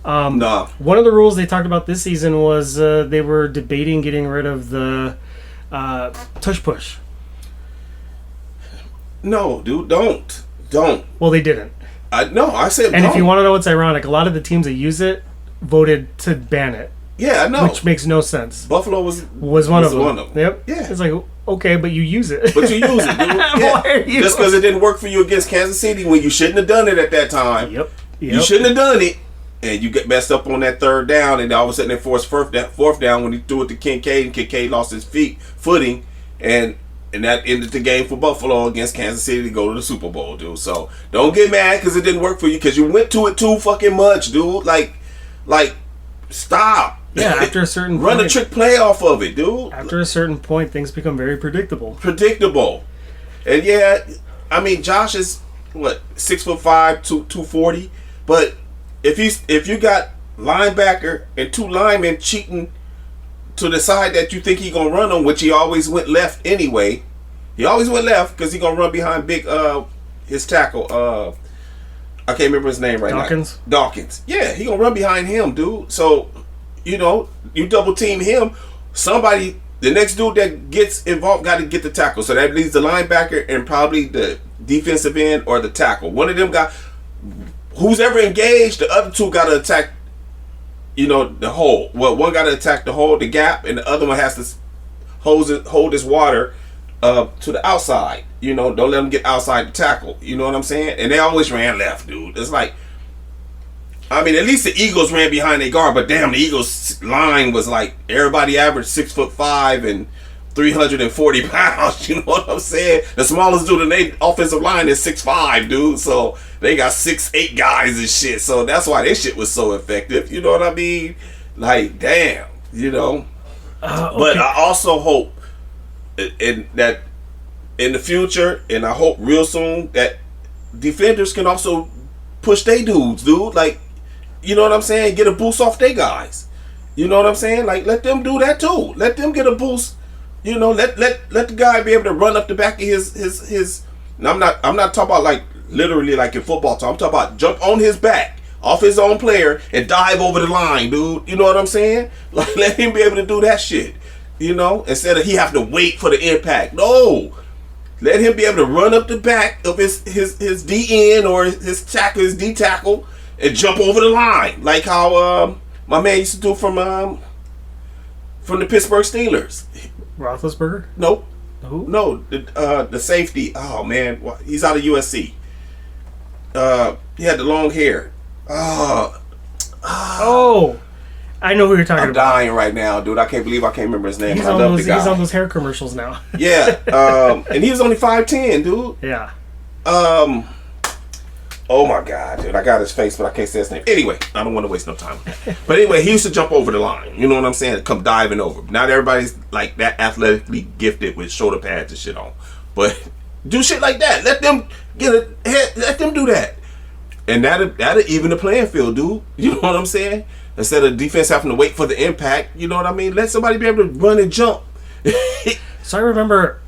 Nah. One of the rules they talked about this season was they were debating getting rid of the tush push. No, dude, don't. Well, they didn't. I said And don't. if you want to know what's ironic, a lot of the teams that use it voted to ban it, Yeah, I know. which makes no sense. Buffalo was One of them. Yep. Yeah. It's like, okay, but you use it. But you use it, dude. Why are you- Just because it didn't work for you against Kansas City when you shouldn't have done it at that time. Yep. You shouldn't have done it. And you get messed up on that third down, and all of a sudden they forced fourth down when he threw it to Kincaid, and Kincaid lost his footing, and that ended the game for Buffalo against Kansas City to go to the Super Bowl, dude. So don't get mad because it didn't work for you because you went to it too fucking much, dude. Like, stop. Yeah, after a certain Run point, a trick play off of it, dude. After a certain point, things become very predictable. And yeah, I mean Josh is what 6'5", 240, but if you got linebacker and two linemen cheating to the side that you think he gonna run on, which he always went left anyway. He always went left because he gonna run behind his tackle. I can't remember his name right Dawkins? now. Dawkins. Yeah, he gonna run behind him, dude. So you double team him. Somebody, the next dude that gets involved, got to get the tackle. So that leaves the linebacker and probably the defensive end or the tackle. One of them got. Who's ever engaged, the other two got to attack, the hole. Well, one got to attack the hole, the gap, and the other one has to hold his water to the outside. Don't let them get outside the tackle. You know what I'm saying? And they always ran left, dude. It's like, I mean, at least the Eagles ran behind their guard, but damn, the Eagles line was like everybody averaged 6'5" and 340 pounds. You know what I'm saying? The smallest dude in their offensive line is 6'5", dude. So they got 6'8" guys and shit. So that's why their shit was so effective. You know what I mean? Like, damn. Okay. But I also hope that in the future, and I hope real soon, that defenders can also push they dudes, dude. Like, you know what I'm saying? Get a boost off they guys. You know what I'm saying? Like, let them do that too. Let them get a boost. Let the guy be able to run up the back of his. And I'm not talking about like literally like in football talk. I'm talking about jump on his back off his own player and dive over the line, dude. You know what I'm saying? Like, let him be able to do that shit. Instead of he have to wait for the impact. No. Let him be able to run up the back of his DN or his tackle, his D tackle, and jump over the line, like how my man used to do from the Pittsburgh Steelers. Roethlisberger? Nope. Who? No, the safety. Oh man, he's out of USC. He had the long hair. Oh, I know who you're talking I'm about. dying right now, dude. I can't believe I can't remember his name. He's I on love those. the guy. He's on those hair commercials now. Yeah, and he was only 5'10", dude. Yeah. Oh my God, dude! I got his face, but I can't say his name. Anyway, I don't want to waste no time. But anyway, he used to jump over the line. You know what I'm saying? Come diving over. Not everybody's like that athletically gifted with shoulder pads and shit on. But Do shit like that. Let them get a head. Let them do that. And that'll even the playing field, dude. You know what I'm saying? Instead of defense having to wait for the impact, you know what I mean? Let somebody be able to run and jump. So I remember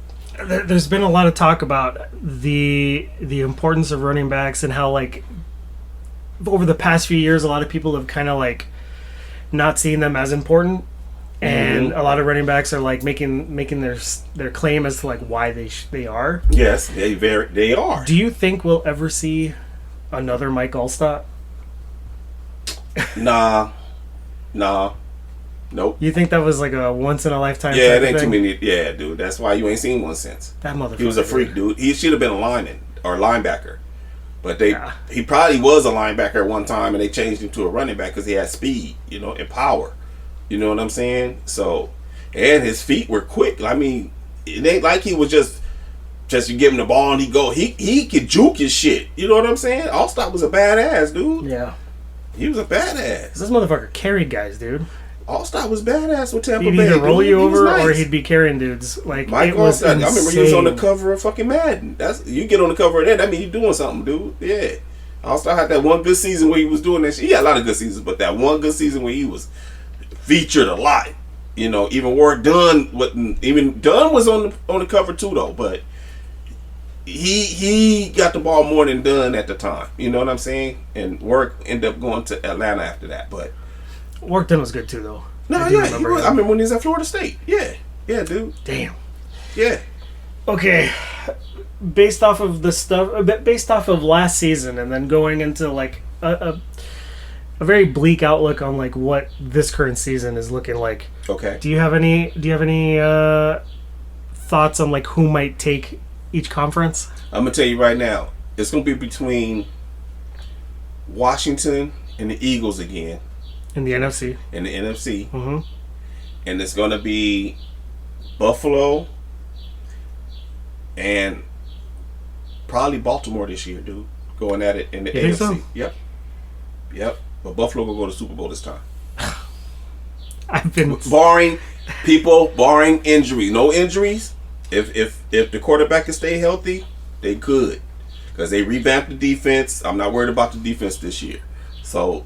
there's been a lot of talk about the importance of running backs and how, like, over the past few years, a lot of people have kind of, like, not seen them as important. And a lot of running backs are, like, making their claim as to, like, why they are. Yes, they are. Do you think we'll ever see another Mike Allstott? Nah. Nope. You think that was like a once in a lifetime? Yeah, type it ain't of thing? too many. Yeah, dude. That's why you ain't seen one since. That motherfucker. He was a freak, dude. He should have been a lineman or a linebacker. But Yeah. he probably was a linebacker at one time, and they changed him to a running back because he had speed, you know, and power. You know what I'm saying? So, and his feet were quick. I mean, it ain't like he was just you give him the ball and he go. He could juke his shit. You know what I'm saying? Allstott was a badass, dude. Yeah. He was a badass. This motherfucker carried guys, dude. Allstott was badass with Tampa He'd Bay. either roll dude. you He was over nice. or he'd be carrying dudes. Like, Mike it was Allstott. insane. I remember he was on the cover of fucking Madden. You get on the cover of that means you doing something, dude. Yeah. Allstott had that one good season where he was doing that shit. He had a lot of good seasons, but that one good season where he was featured a lot. You know, even Warwick Dunn wasn't. Even Dunn was on the cover too, though. But he got the ball more than Dunn at the time. You know what I'm saying? And Warwick ended up going to Atlanta after that. But Warwick Dunn was good too, though. no, I do yeah, remember him. I remember when he was at Florida State. Yeah, dude. Damn. Yeah. Okay. Based off of last season, and then going into like a very bleak outlook on like what this current season is looking like. Okay. Do you have any thoughts on like who might take each conference? I'm gonna tell you right now, it's gonna be between Washington and the Eagles again In the NFC. in the NFC, Mm-hmm. and it's gonna be Buffalo and probably Baltimore this year, dude. Going at it in the You AFC. think so? Yep. But Buffalo will go to Super Bowl this time. I've been Barring injury, no injuries. If the quarterback can stay healthy, they could, because they revamped the defense. I'm not worried about the defense this year. So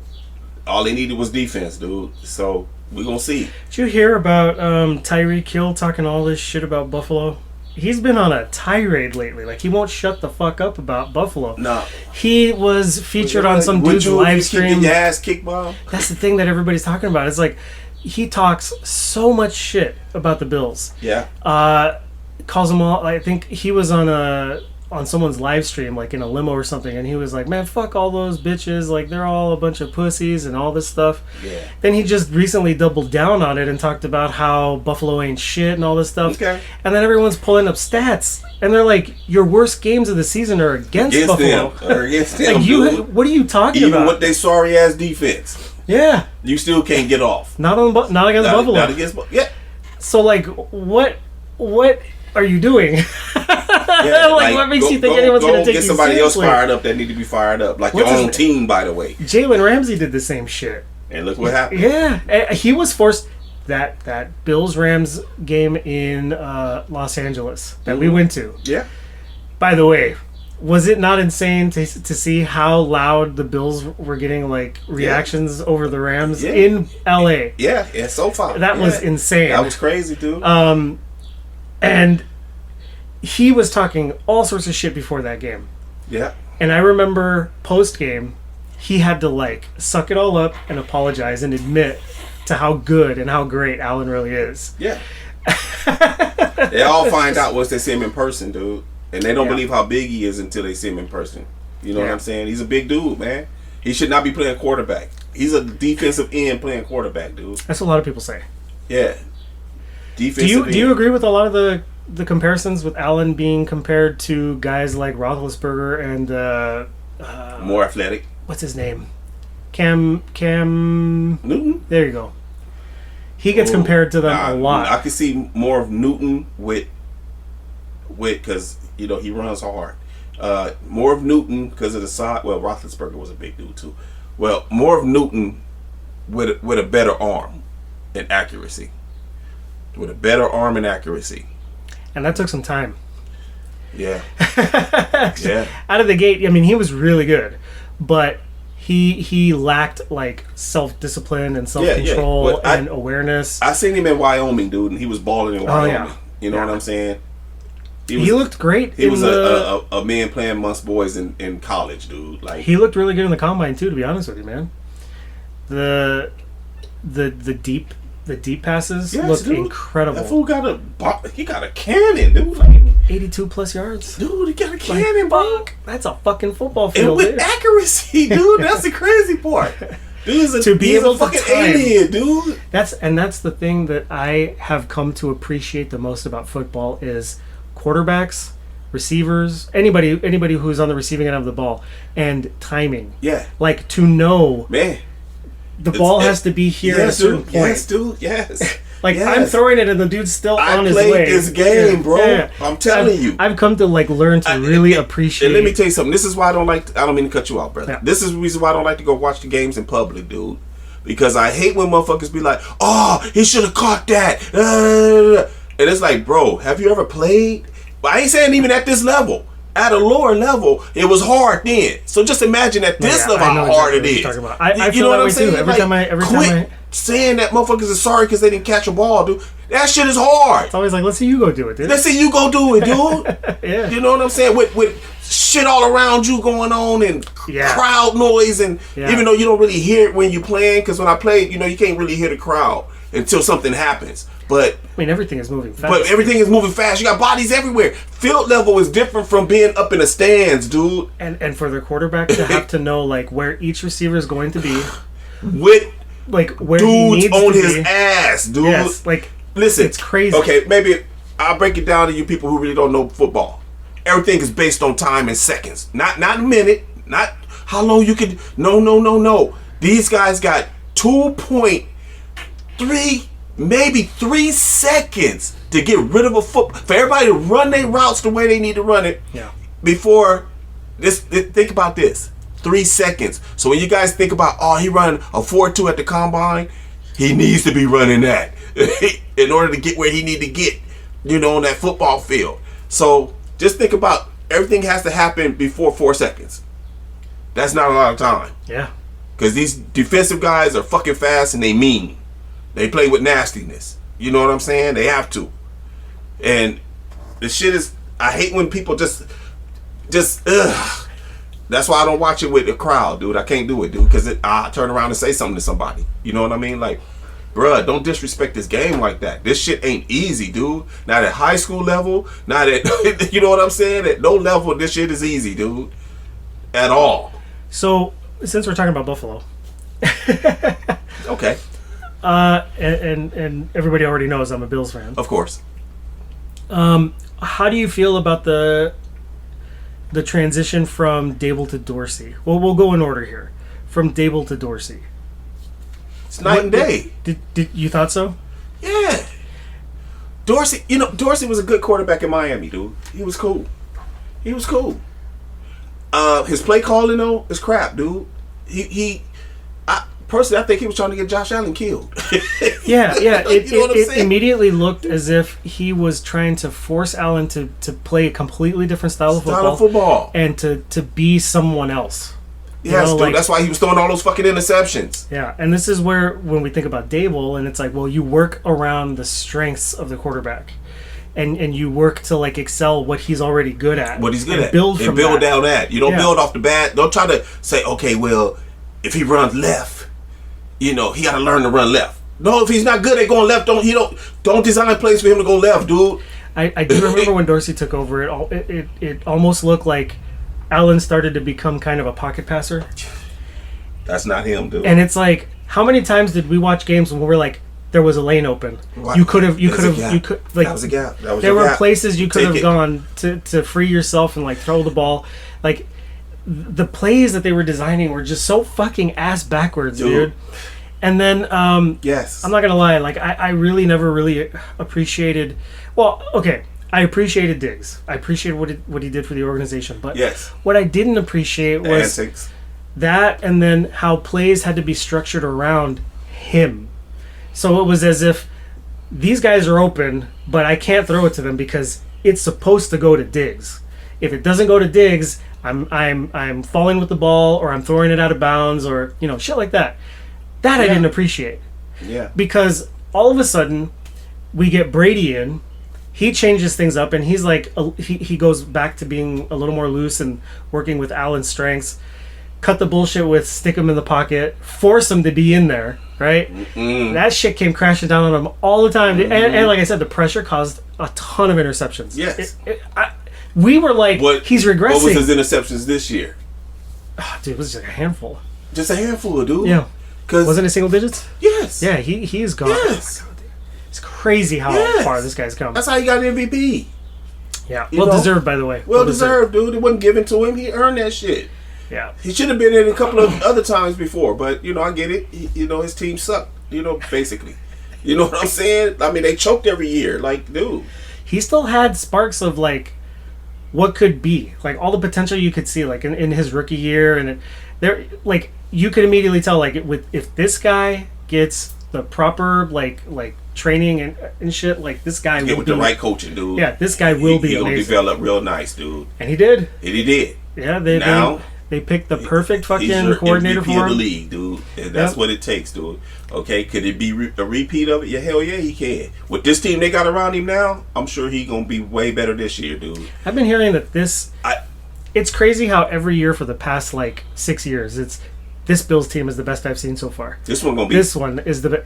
all they needed was defense, dude. So we're gonna see. Did you hear about Tyreek Hill talking all this shit about Buffalo? He's been on a tirade lately. Like, he won't shut the fuck up about Buffalo. No. He was featured on some dude's live stream. Your ass kicked, Bob? That's the thing that everybody's talking about. It's like, he talks so much shit about the Bills. Yeah. Calls them all. I think he was on someone's live stream, like in a limo or something, and he was like, "Man, fuck all those bitches. Like, they're all a bunch of pussies and all this stuff." Yeah. Then he just recently doubled down on it and talked about how Buffalo ain't shit and all this stuff. Okay. And then everyone's pulling up stats, and they're like, "Your worst games of the season are against Buffalo." them. Or against them, Like, dude. what are you talking Even about? with their sorry ass defense, Yeah, you still can't get off. not against Buffalo. Not against yeah. So like, what are you doing? Yeah, like, what makes you think anyone's going to take get you somebody seriously? else fired up that need to be fired up, like What's your his own name? team, by the way. Jalen Ramsey did the same shit. And look what happened. Yeah, he was forced. That Bills-Rams game in Los Angeles that we went to. Yeah. By the way, was it not insane to see how loud the Bills were getting, like, reactions over the Rams in LA? Yeah, so far. That was insane. That was crazy, dude. And he was talking all sorts of shit before that game. Yeah. And I remember post-game, he had to, like, suck it all up and apologize and admit to how good and how great Allen really is. Yeah. They all find out once they see him in person, dude. And they don't believe how big he is until they see him in person. You know what I'm saying? He's a big dude, man. He should not be playing quarterback. He's a defensive end playing quarterback, dude. That's what a lot of people say. Yeah. Defensive end. Do you agree with a lot of the comparisons with Allen being compared to guys like Roethlisberger and more athletic? What's his name? Cam Newton? There you go. He gets compared to them a lot. I can see more of Newton with because he runs hard. More of Newton because of the size. Well, Roethlisberger was a big dude too. Well, more of Newton with a better arm and accuracy. With a better arm and accuracy. And that took some time. Yeah. Out of the gate, I mean, he was really good, but he lacked like self-discipline and self-control Well, and awareness. I seen him in Wyoming, dude, and he was balling in Wyoming. Yeah. You know what I'm saying? He looked great. He was a man playing amongst boys in college, dude. Like, he looked really good in the combine too, to be honest with you, man. The deep passes looked incredible. That fool got a cannon, dude. Like 82 plus yards. Dude, he got a cannon, bro. That's a fucking football And field. with accuracy, dude. That's the crazy part. Dude, To be able a fucking to time. alien, dude. That's the thing that I have come to appreciate the most about football is quarterbacks, receivers, anybody who's on the receiving end of the ball, and timing. Yeah. Like, to know, Man. the ball has to be here at a certain point. Yes, dude. Yes. Like, yes. I'm throwing it and the dude's still on his way. I played this game, bro. Yeah. I'm telling you. I've come to like learn to really appreciate. And let me tell you something. This is why I don't mean to cut you off, brother. Yeah. This is the reason why I don't like to go watch the games in public, dude. Because I hate when motherfuckers be like, "Oh, he should have caught that." And it's like, bro, have you ever played? But I ain't saying even at this level. At a lower level, it was hard then. So just imagine at this level how hard it is. I feel that way too. Every time I saying that motherfuckers are sorry because they didn't catch a ball, dude. That shit is hard. It's always like, let's see you go do it, dude. Let's see you go do it, dude. Yeah. You know what I'm saying? With shit all around you going on and crowd noise, and even though you don't really hear it when you're playing, because when I play, you can't really hear the crowd until something happens. But I mean, everything is moving fast. But everything is moving fast. You got bodies everywhere. Field level is different from being up in the stands, dude. And for the quarterback to have to know like where each receiver is going to be, with like where dudes he needs on to his be. ass, dude. Yes, like listen, it's crazy. Okay, maybe I'll break it down to you people who really don't know football. Everything is based on time and seconds, not a minute, not how long you could. No. These guys got 2.3. Maybe 3 seconds to get rid of a foot for everybody to run their routes the way they need to run it. Yeah. Before this, think about this: 3 seconds. So when you guys think about, he run a 4.2 at the combine, he needs to be running that in order to get where he need to get, on that football field. So just think about everything has to happen before 4 seconds. That's not a lot of time. Yeah. Because these defensive guys are fucking fast and they mean. They play with nastiness. You know what I'm saying? They have to. And the shit is, I hate when people just ugh. That's why I don't watch it with the crowd, dude. I can't do it, dude, because I turn around and say something to somebody. You know what I mean? Like, bruh, don't disrespect this game like that. This shit ain't easy, dude. Not at high school level. Not at, you know what I'm saying? At no level, this shit is easy, dude. At all. So, since we're talking about Buffalo. Okay. And everybody already knows I'm a Bills fan. Of course. How do you feel about the transition from Dable to Dorsey? Well, we'll go in order here. From Dable to Dorsey. It's night and day. Did you thought so? Yeah. Dorsey was a good quarterback in Miami, dude. He was cool. His play calling though is crap, dude. Personally, I think he was trying to get Josh Allen killed. Yeah. It saying? immediately looked as if he was trying to force Allen to play a completely different style of football. And to be someone else. Yes, dude. That's why he was throwing all those fucking interceptions. Yeah, and this is where, when we think about Dable, and it's like, well, you work around the strengths of the quarterback. And you work to excel what he's already good at. What he's good at. Build from that. Down that. You don't build off the bat. Don't try to say, okay, well, if he runs left, he got to learn to run left. No, if he's not good at going left, don't design plays for him to go left, dude. I do remember when Dorsey took over, it almost looked like Allen started to become kind of a pocket passer. That's not him, dude. And it's like, how many times did we watch games when we're like, there was a lane open? What? You could that was a gap. There were places you could have gone to free yourself and throw the ball. Like, the plays that they were designing were just so fucking ass backwards, dude. And then, yes, I'm not gonna lie. I really never really appreciated. Well, okay, I appreciated Diggs. I appreciated what he did for the organization. But what I didn't appreciate was that, and then how plays had to be structured around him. So it was as if these guys are open, but I can't throw it to them because it's supposed to go to Diggs. If it doesn't go to Diggs, I'm falling with the ball, or I'm throwing it out of bounds, or shit like that. That I didn't appreciate. Yeah. Because all of a sudden we get Brady in. He changes things up, and he's like he goes back to being a little more loose and working with Allen's strengths. Cut the bullshit with stick him in the pocket, force him to be in there, right? That shit came crashing down on him all the time. And like I said, the pressure caused a ton of interceptions. Yes. We were like, he's regressing. What was his interceptions this year? Oh, dude, it was just a handful. Just a handful, dude. Yeah. Cause wasn't it single digits? Yes. Yeah, he's gone. Yes. It's crazy how far this guy's come. That's how he got an MVP. Yeah. Well deserved, by the way. Well deserved, dude. It wasn't given to him. He earned that shit. Yeah. He should have been in a couple of other times before, but I get it. His team sucked. Basically. You know what I'm saying? I mean, they choked every year. Like, dude. He still had sparks of like what could be, like all the potential you could see, like in his rookie year, and there, like you could immediately tell, like if this guy gets the proper like training and shit, like this guy will with the right coaching, dude. Yeah, this guy will be amazing. He'll develop real nice, dude. And he did. And he did. Yeah, they picked the perfect fucking coordinator MVP for him. Of the league, dude. And that's what it takes, dude. Okay, could it be a repeat of it? Yeah, hell yeah, he can. With this team they got around him now, I'm sure he's gonna be way better this year, dude. I've been hearing that it's crazy how every year for the past like 6 years, this Bills team is the best I've seen so far. This one is the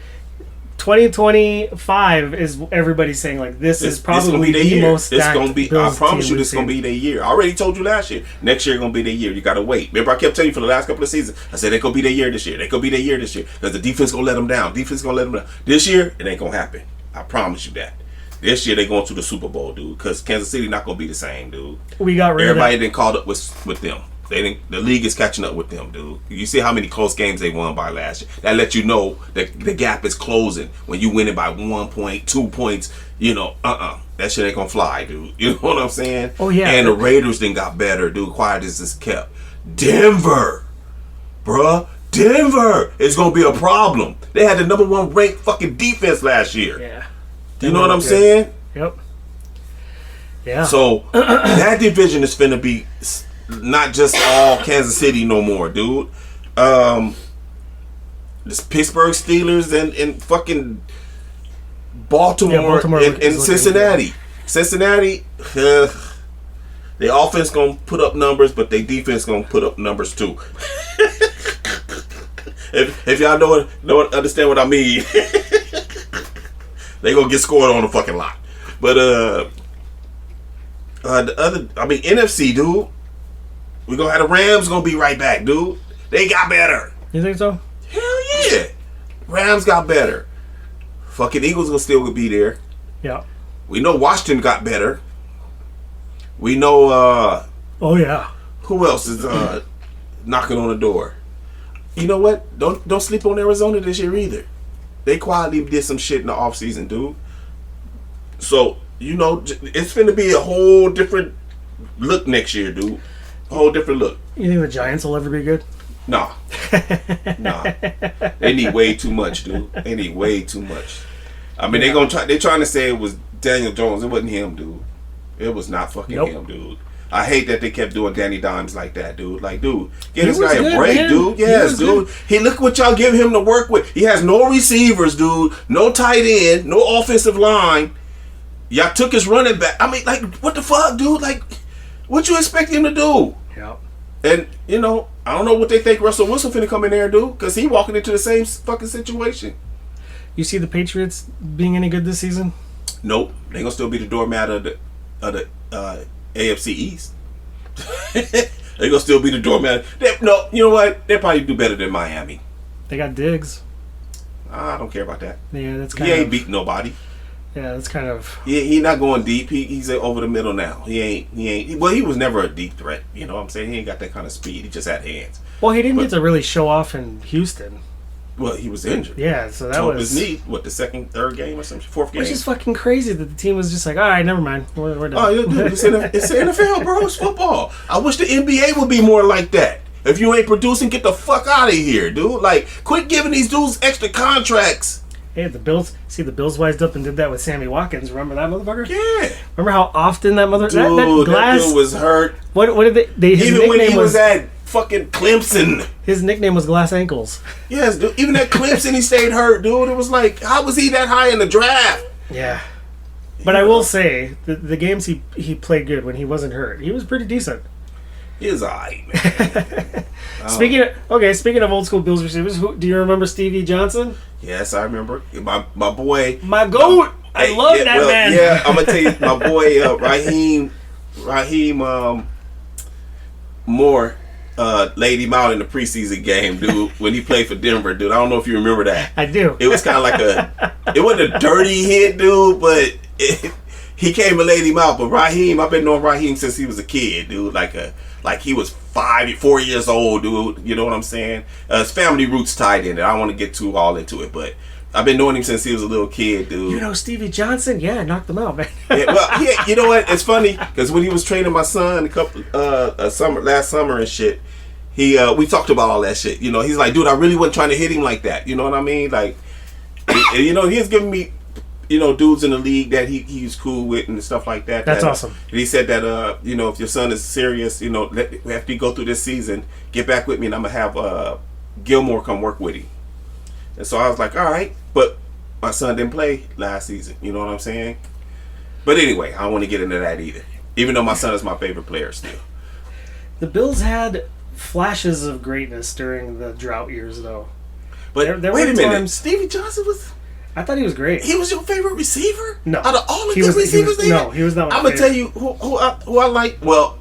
2025 is everybody's saying like this is probably the most stacked Bills I promise you, team this is gonna be their year. I already told you last year. Next year gonna be their year. You gotta wait. Remember, I kept telling you for the last couple of seasons. I said they gonna be their year this year. They gonna be their year this year because the defense gonna let them down. This year it ain't gonna happen. I promise you that. This year they going to the Super Bowl, dude. Because Kansas City not gonna be the same, dude. We got rid Everybody of didn't caught up with them. The league is catching up with them, dude. You see how many close games they won by last year. That lets you know that the gap is closing when you win it by 1 point, 2 points. That shit ain't gonna fly, dude. You know what I'm saying? Oh yeah. And the Raiders then got better, dude. Quiet as is kept. Denver, bruh. Denver is gonna be a problem. They had the number 1 ranked fucking defense last year. Yeah. You know what I'm saying? Yep. Yeah. So that division is finna be not just all Kansas City no more, dude. This Pittsburgh Steelers and fucking Baltimore and Cincinnati. Cincinnati, their offense gonna put up numbers, but their defense gonna put up numbers too. if y'all understand what I mean, they gonna get scored on a fucking lot. But NFC, dude. We gonna have the Rams gonna be right back, dude. They got better. You think so? Hell yeah. Rams got better. Fucking Eagles gonna still be there. Yeah. We know Washington got better. We know oh yeah. Who else is knocking on the door? You know what? Don't sleep on Arizona this year either. They quietly did some shit in the offseason, dude. So, it's finna be a whole different look next year, dude. A whole different look. You think the Giants will ever be good? Nah. They need way too much, dude. They need way too much. I mean, they're trying to say it was Daniel Jones. It wasn't him, dude. It was not fucking him, dude. I hate that they kept doing Danny Dimes like that, dude. Like, dude, get this guy a break, man. Dude. Yes, dude. Hey, look what y'all give him to work with. He has no receivers, dude. No tight end. No offensive line. Y'all took his running back. I mean, like, what the fuck, dude? Like, what you expect him to do? Yeah. And, I don't know what they think Russell Wilson finna come in there and do, because he walking into the same fucking situation. You see the Patriots being any good this season? Nope. They gonna still be the doormat of the AFC East. They gonna still be the doormat. No, you know what? They'll probably do better than Miami. They got Diggs. I don't care about that. Yeah, that's kind of... He ain't beat nobody. Yeah, that's kind of... He not going deep. He's over the middle now. He ain't... Well, he was never a deep threat. You know what I'm saying? He ain't got that kind of speed. He just had hands. Well, he didn't get to really show off in Houston. Well, he was injured. Yeah, so that tore was... his knee, the third game or something? Fourth game? Which is fucking crazy that the team was just like, all right, never mind. We're done. Oh, yeah, dude. It's the NFL, bro. It's football. I wish the NBA would be more like that. If you ain't producing, get the fuck out of here, dude. Like, quit giving these dudes extra contracts. Hey, the Bills wised up and did that with Sammy Watkins. Remember that motherfucker? Yeah. Remember how often that Dude, that glass that dude was hurt. What did they his Even nickname when he was at fucking Clemson. His nickname was Glass Ankles. Yes, dude. Even at Clemson, he stayed hurt, dude. It was like, how was he that high in the draft? Yeah. But I will say, the games he played good when he wasn't hurt. He was pretty decent. He was alright, man. Speaking of old school Bills receivers, do you remember Stevie Johnson? Yes, I remember. My boy. My GOAT! I love that man. Yeah, I'm going to tell you, my boy Raheem Moore laid him out in the preseason game, dude, when he played for Denver, dude. I don't know if you remember that. I do. It was kind of like it wasn't a dirty hit, dude, but he came and laid him out. But Raheem, I've been knowing Raheem since he was a kid, dude. Like he was 4 years old, dude. You know what I'm saying? His family roots tied in it. I don't want to get too all into it, but I've been knowing him since he was a little kid, dude. You know Stevie Johnson? Yeah, I knocked him out, man. You know what? It's funny because when he was training my son last summer and shit, we talked about all that shit. You know, he's like, dude, I really wasn't trying to hit him like that. You know what I mean? Like, he was giving me, dudes in the league that he's cool with and stuff like that. That's awesome. And he said that, if your son is serious, after you go through this season, get back with me and I'm going to have Gilmore come work with him. And so I was like, all right. But my son didn't play last season. You know what I'm saying? But anyway, I don't want to get into that either. Even though my son is my favorite player still. The Bills had flashes of greatness during the drought years, though. But there wait were a minute. times- Stevie Johnson was... I thought he was great. He was your favorite receiver? No. Out of all the He good was- receivers they no, had? he was not my I'm going to favorite. tell you who I like. Well,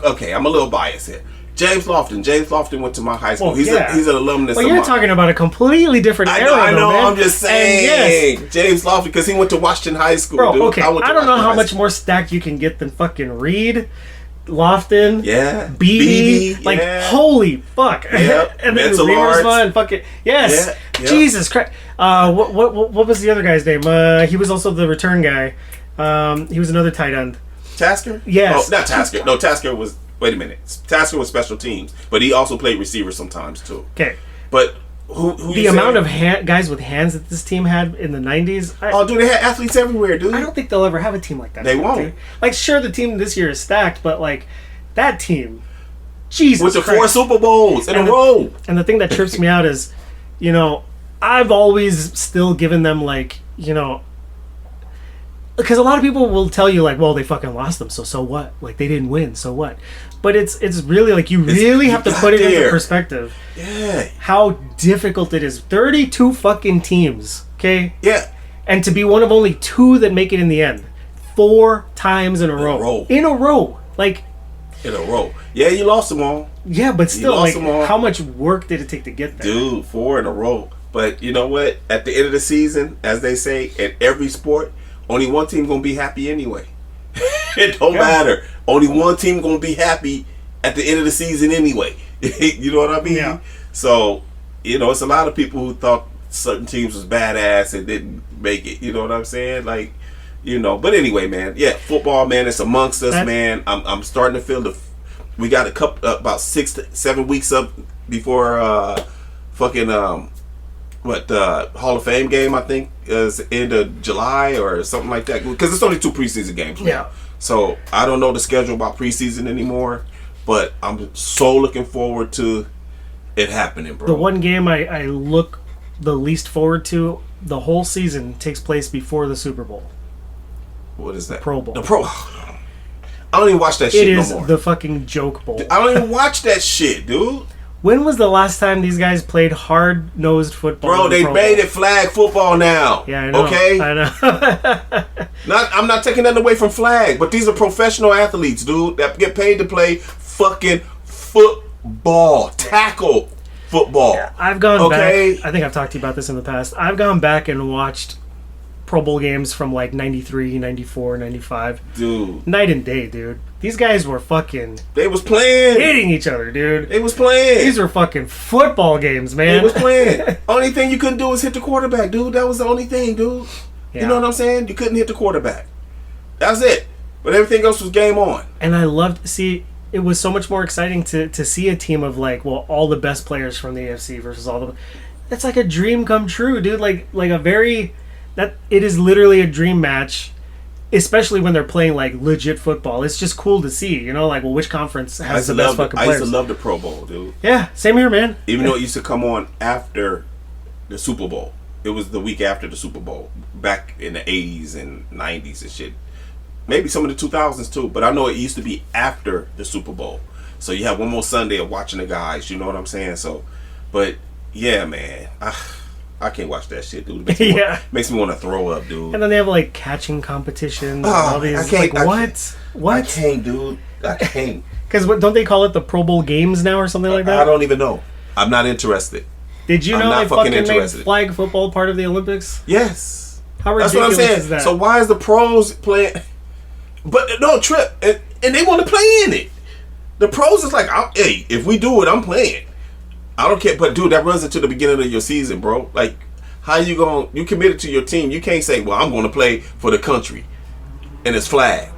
okay, I'm a little biased here. James Lofton. James Lofton went to my high school. Well, he's yeah. he's an alumnus Well, of you're mine. talking about a completely different I era, know, though, man. I'm just saying. And yes, James Lofton, because he went to Washington High School, bro, dude. okay. Went to I don't know Washington how High much School. more stacked you can get than fucking Reed, Lofton, Yeah. BB. Like, yeah. holy fuck. Yep. And then Mental Reamersma arts. and fucking... Yes. Yeah, yep. Jesus Christ. What was the other guy's name? He was also the return guy. He was another tight end. Tasker? Yes. Oh, not Tasker. No, Tasker was... Wait a minute. Tasker was special teams, but he also played receiver sometimes, too. Okay. But who The amount of guys with hands that this team had in the 90s... Oh, dude, they had athletes everywhere, dude. I don't think they'll ever have a team like that. They won't. Dude. Like, sure, the team this year is stacked, but, like, that team... Jesus With the Christ. 4 Super Bowls in a row. And the thing that trips me out is, I've always still given them, like, because a lot of people will tell you, like, well, they fucking lost them, so what? Like, they didn't win, so what? But it's really, like, you really have to put it into perspective. Yeah. How difficult it is. 32 fucking teams, okay? Yeah. And to be one of only 2 that make it in the end. 4 times in a row. In a row. Like... In a row. Yeah, you lost them all. Yeah, but still, lost like, them all. how much work did it take to get there? Dude, 4 in a row. But you know what? At the end of the season, as they say, in every sport, only one team going to be happy anyway. It don't matter. Only one team going to be happy at the end of the season anyway. You know what I mean? Yeah. So, it's a lot of people who thought certain teams was badass and didn't make it. You know what I'm saying? Like, but anyway, man. Yeah, football, man, it's amongst us, man. I'm starting to feel we got a couple about 6 to 7 weeks up before Hall of Fame game, I think, is end of July or something like that. Because it's only 2 preseason games. Man. Yeah. So I don't know the schedule about preseason anymore, but I'm so looking forward to it happening, bro. The one game I look the least forward to the whole season takes place before the Super Bowl. What is that? Pro Bowl. The Pro. I don't even watch that shit It is no more. the fucking joke bowl. I don't even watch that shit, dude. When was the last time these guys played hard-nosed football? Bro, in the they Pro made Bowl? it flag football now. Yeah, I know. Okay? I know. I'm not taking that away from flag, but these are professional athletes, dude, that get paid to play fucking football. Tackle football. I've gone Okay? back. I think I've talked to you about this in the past. I've gone back and watched Pro Bowl games from like 93, 94, 95. Dude. Night and day, dude. These guys were fucking They was playing. hitting each other, dude. They was playing. These were fucking football games, man. They was playing. Only thing you couldn't do was hit the quarterback, dude. That was the only thing, dude. Yeah. You know what I'm saying? You couldn't hit the quarterback. That's it. But everything else was game on. And I loved it was so much more exciting to see a team of like, well, all the best players from the AFC versus all the That's like a dream come true, dude. Like a very that it is literally a dream match, especially when they're playing like legit football. It's just cool to see, you know, like, well, which conference has the best fucking players? I used to love the Pro Bowl, dude. Yeah, same here, man. Even though it used to come on after the Super Bowl. It was the week after the Super Bowl, back in the 80s and 90s and shit. Maybe some of the 2000s too, but I know it used to be after the Super Bowl. So you have one more Sunday of watching the guys, you know what I'm saying? So, but yeah, man, I can't watch that shit, dude. Makes me want to throw up, dude. And then they have like catching competitions. And all these. I can't, like, what? I can't, dude. I can't. Because don't they call it the Pro Bowl games now or something like that? I don't even know. I'm not interested. Did you know they fucking made flag football part of the Olympics? Yes. How ridiculous That's what I'm saying. is that? So why is the pros playing? But no, Trip, and they want to play in it. The pros is like, hey, if we do it, I'm playing. I don't care. But dude, that runs into the beginning of your season, bro. Like, how you committed to your team? You can't say, well, I'm going to play for the country and it's flag.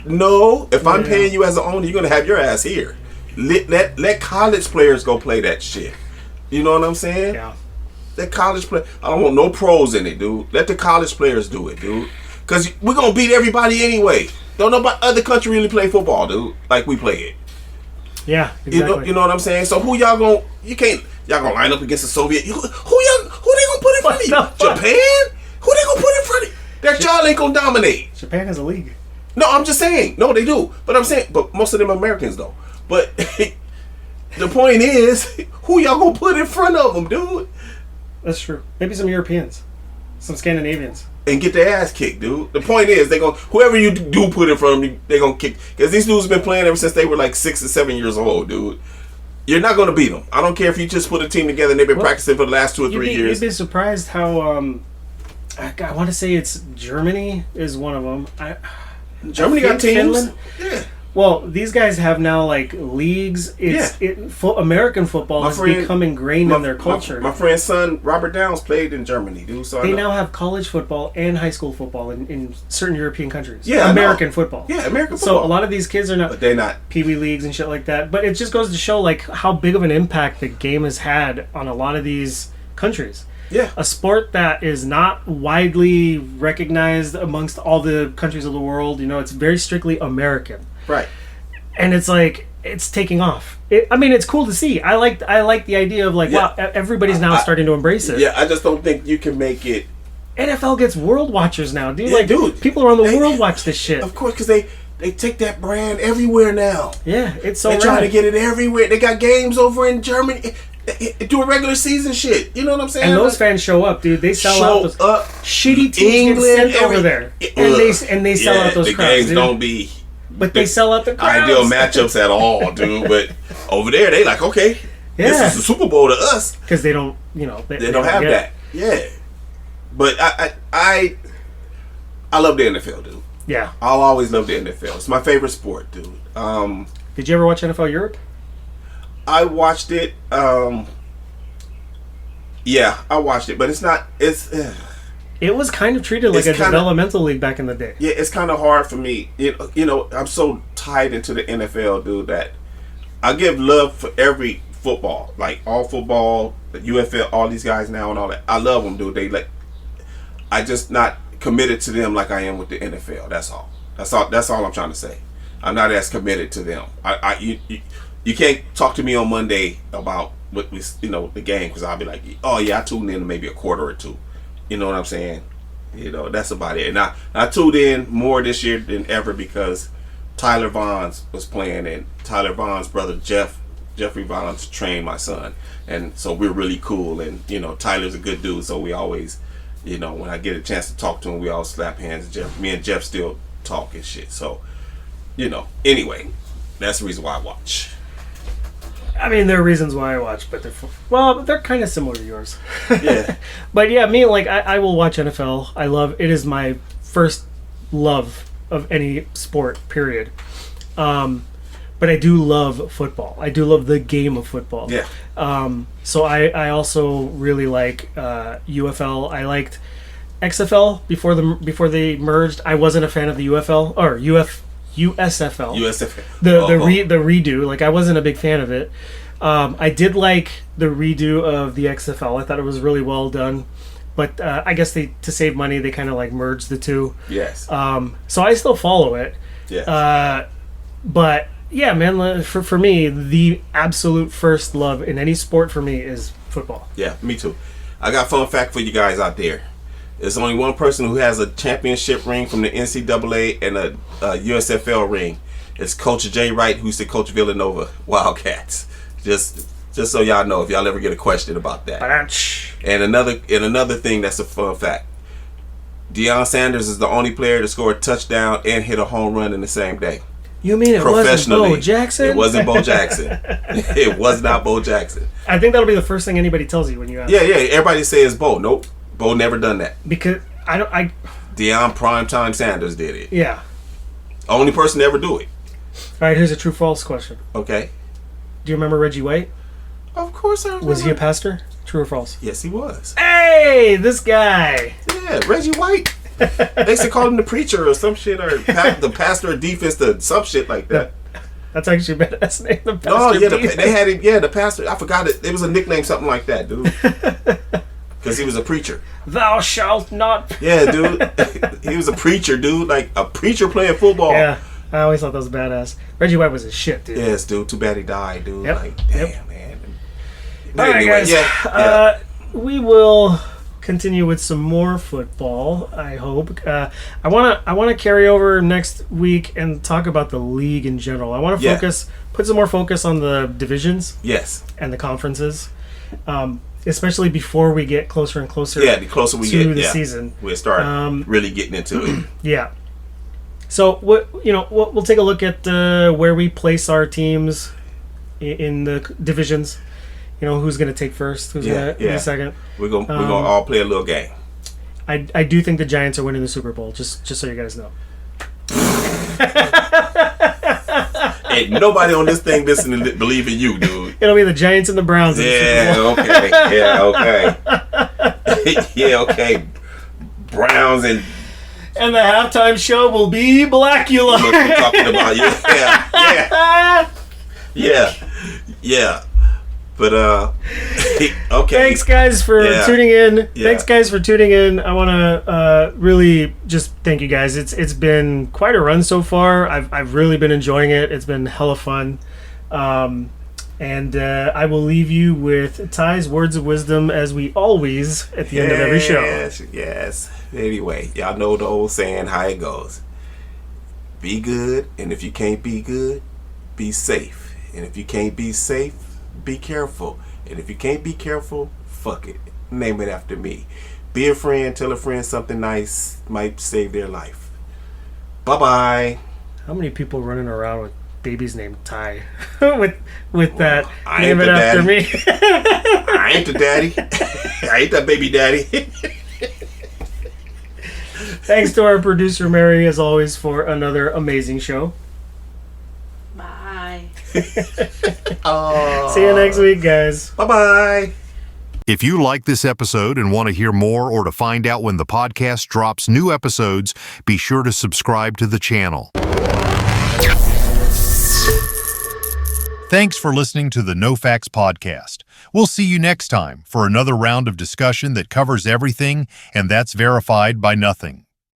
No, if I'm paying you as an owner, you're going to have your ass here. Let college players go play that shit. You know what I'm saying? Yeah. Let college play. I don't want no pros in it, dude. Let the college players do it, dude. Because we're going to beat everybody anyway. Don't know about other country really play football, dude, like we play it. Yeah, exactly. You know what I'm saying? So who y'all going to line up against the Soviet? Who they going to put in front of you? Japan? Who they going to put in front of you? That y'all ain't going to dominate. Japan has a league. No, I'm just saying. No, they do. But I'm saying, but most of them Americans, though. But the point is, who y'all gonna put in front of them, dude? That's true. Maybe some Europeans, some Scandinavians, and get their ass kicked, dude. The point is, whoever you do put in front of them, they gonna kick. Because these dudes have been playing ever since they were like 6 or 7 years old, dude. You're not gonna beat them. I don't care if you just put a team together and they've been practicing for the last 2 or 3 years. You'd be surprised how I want to say it's Germany is one of them. Germany got teams. Finland? Yeah. Well, these guys have now like leagues. American football has become ingrained in their culture. My friend's son Robert Downs played in Germany, dude. So they now have college football and high school football in certain European countries. Yeah, American football. Yeah, American football. So a lot of these kids are not, but they're not Pee-wee leagues and shit like that. But it just goes to show like how big of an impact the game has had on a lot of these countries. Yeah. A sport that is not widely recognized amongst all the countries of the world. You know, it's very strictly American. Right. And it's like, it's taking off. It's cool to see. I like the idea of like, wow, everybody's now starting to embrace it. Yeah, I just don't think you can make it. NFL gets world watchers now, dude. Yeah, like, dude, people around the world watch this shit. Of course, because they take that brand everywhere now. Yeah, it's so They try to get it everywhere. They got games over in Germany. Do a regular season shit. You know what I'm saying? And those fans show up, dude. They sell out those shitty teams England, get sent over there, and they sell out those the crowds. Games dude. don't be. But they sell out the crowds. Ideal matchups at all, dude. But over there, they like, okay, this is the Super Bowl to us because they don't, they don't have that. Yeah, but I love the NFL, dude. Yeah, I'll always love the NFL. It's my favorite sport, dude. Did you ever watch NFL Europe? I watched it. Yeah, I watched it, but it's not. It was kind of treated like a developmental league back in the day. Yeah, it's kind of hard for me. You know, I'm so tied into the NFL, dude, that I give love for every football, like all football, the UFL, all these guys now and all that. I love them, dude. I just not committed to them like I am with the NFL. That's all. That's all I'm trying to say. I'm not as committed to them. You can't talk to me on Monday about what we, the game, because I'll be like, oh yeah, I tuned in maybe a quarter or two. You know what I'm saying? That's about it. And I tuned in more this year than ever because Tyler Vaughns was playing, and Tyler Vaughn's brother Jeffrey Vaughns trained my son, and so we're really cool. And Tyler's a good dude, so we always, when I get a chance to talk to him, we all slap hands. Me and Jeff still talk and shit. So, anyway, that's the reason why I watch. I mean, there are reasons why I watch, but they're kind of similar to yours. Yeah. But yeah, me, I will watch NFL. It is my first love of any sport, period. But I do love football. I do love the game of football. Yeah. So I also really like UFL. I liked XFL before they merged. I wasn't a fan of the UFL or USFL. USFL. The redo. I wasn't a big fan of it. I did like the redo of the XFL. I thought it was really well done. But I guess to save money, they kind of like merged the two. Yes. So I still follow it. Yes. But yeah, man, for me, the absolute first love in any sport for me is football. Yeah, me too. I got a fun fact for you guys out there. There's only one person who has a championship ring from the NCAA and a USFL ring. It's Coach Jay Wright, who used to coach Villanova Wildcats. Just so y'all know, if y'all ever get a question about that. And another thing that's a fun fact. Deion Sanders is the only player to score a touchdown and hit a home run in the same day. You mean it wasn't Bo Jackson? It wasn't Bo Jackson. It was not Bo Jackson. I think that'll be the first thing anybody tells you when you ask. Yeah. Everybody says Bo. Nope. Bo never done that. Because I Deion Primetime Sanders did it. Yeah. Only person to ever do it. All right, here's a true-false question. Okay. Do you remember Reggie White? Of course I remember. Was he a pastor? True or false? Yes, he was. Hey, this guy. Yeah, Reggie White. They used to call him the preacher or some shit, or the pastor of defense, or some shit like that. That's actually a badass name. The pastor. Oh yeah, they had him. Yeah, the pastor. I forgot it. It was a nickname, something like that, dude. Because he was a preacher. Thou shalt not. Yeah, dude. He was a preacher, dude. Like a preacher playing football. Yeah, I always thought that was badass. Reggie White was his shit, dude. Yes, dude. Too bad he died, dude. Yep. Like, damn, man. All right, anyway, guys. We will continue with some more football, I hope. I want to carry over next week and talk about the league in general. I want to put some more focus on the divisions. Yes. And the conferences. Especially before we get closer and closer the closer we to get the season. We'll start really getting into it. Yeah. So we'll take a look at where we place our teams in the divisions. Who's going to take first, who's going to be second. We're gonna all play a little game. I do think the Giants are winning the Super Bowl, just so you guys know. Ain't nobody on this thing listening to believe in you, dude. It'll be the Giants and the Browns. Yeah, okay. Yeah, okay. Yeah, okay. Browns and the halftime show will be Blackula. What we're talking about. Yeah. But okay. Thanks guys for tuning in. Yeah. Thanks guys for tuning in. I want to really just thank you guys. It's been quite a run so far. I've really been enjoying it. It's been hella fun. And I will leave you with Ty's words of wisdom, as we always at the end of every show. Yes. Anyway, y'all know the old saying, how it goes. Be good, and if you can't be good, be safe. And if you can't be safe, be careful. And if you can't be careful, fuck it. Name it after me. Be a friend, tell a friend something nice, might save their life. Bye-bye. How many people running around with babies named Ty with that I name it after me? I ain't the daddy. I ain't that baby daddy. Thanks to our producer Mary, as always, for another amazing show. Bye. See you next week, guys. Bye-bye. If you like this episode and want to hear more or to find out when the podcast drops new episodes, be sure to subscribe to the channel. Thanks for listening to the No Facts Podcast. We'll see you next time for another round of discussion that covers everything, and that's verified by nothing.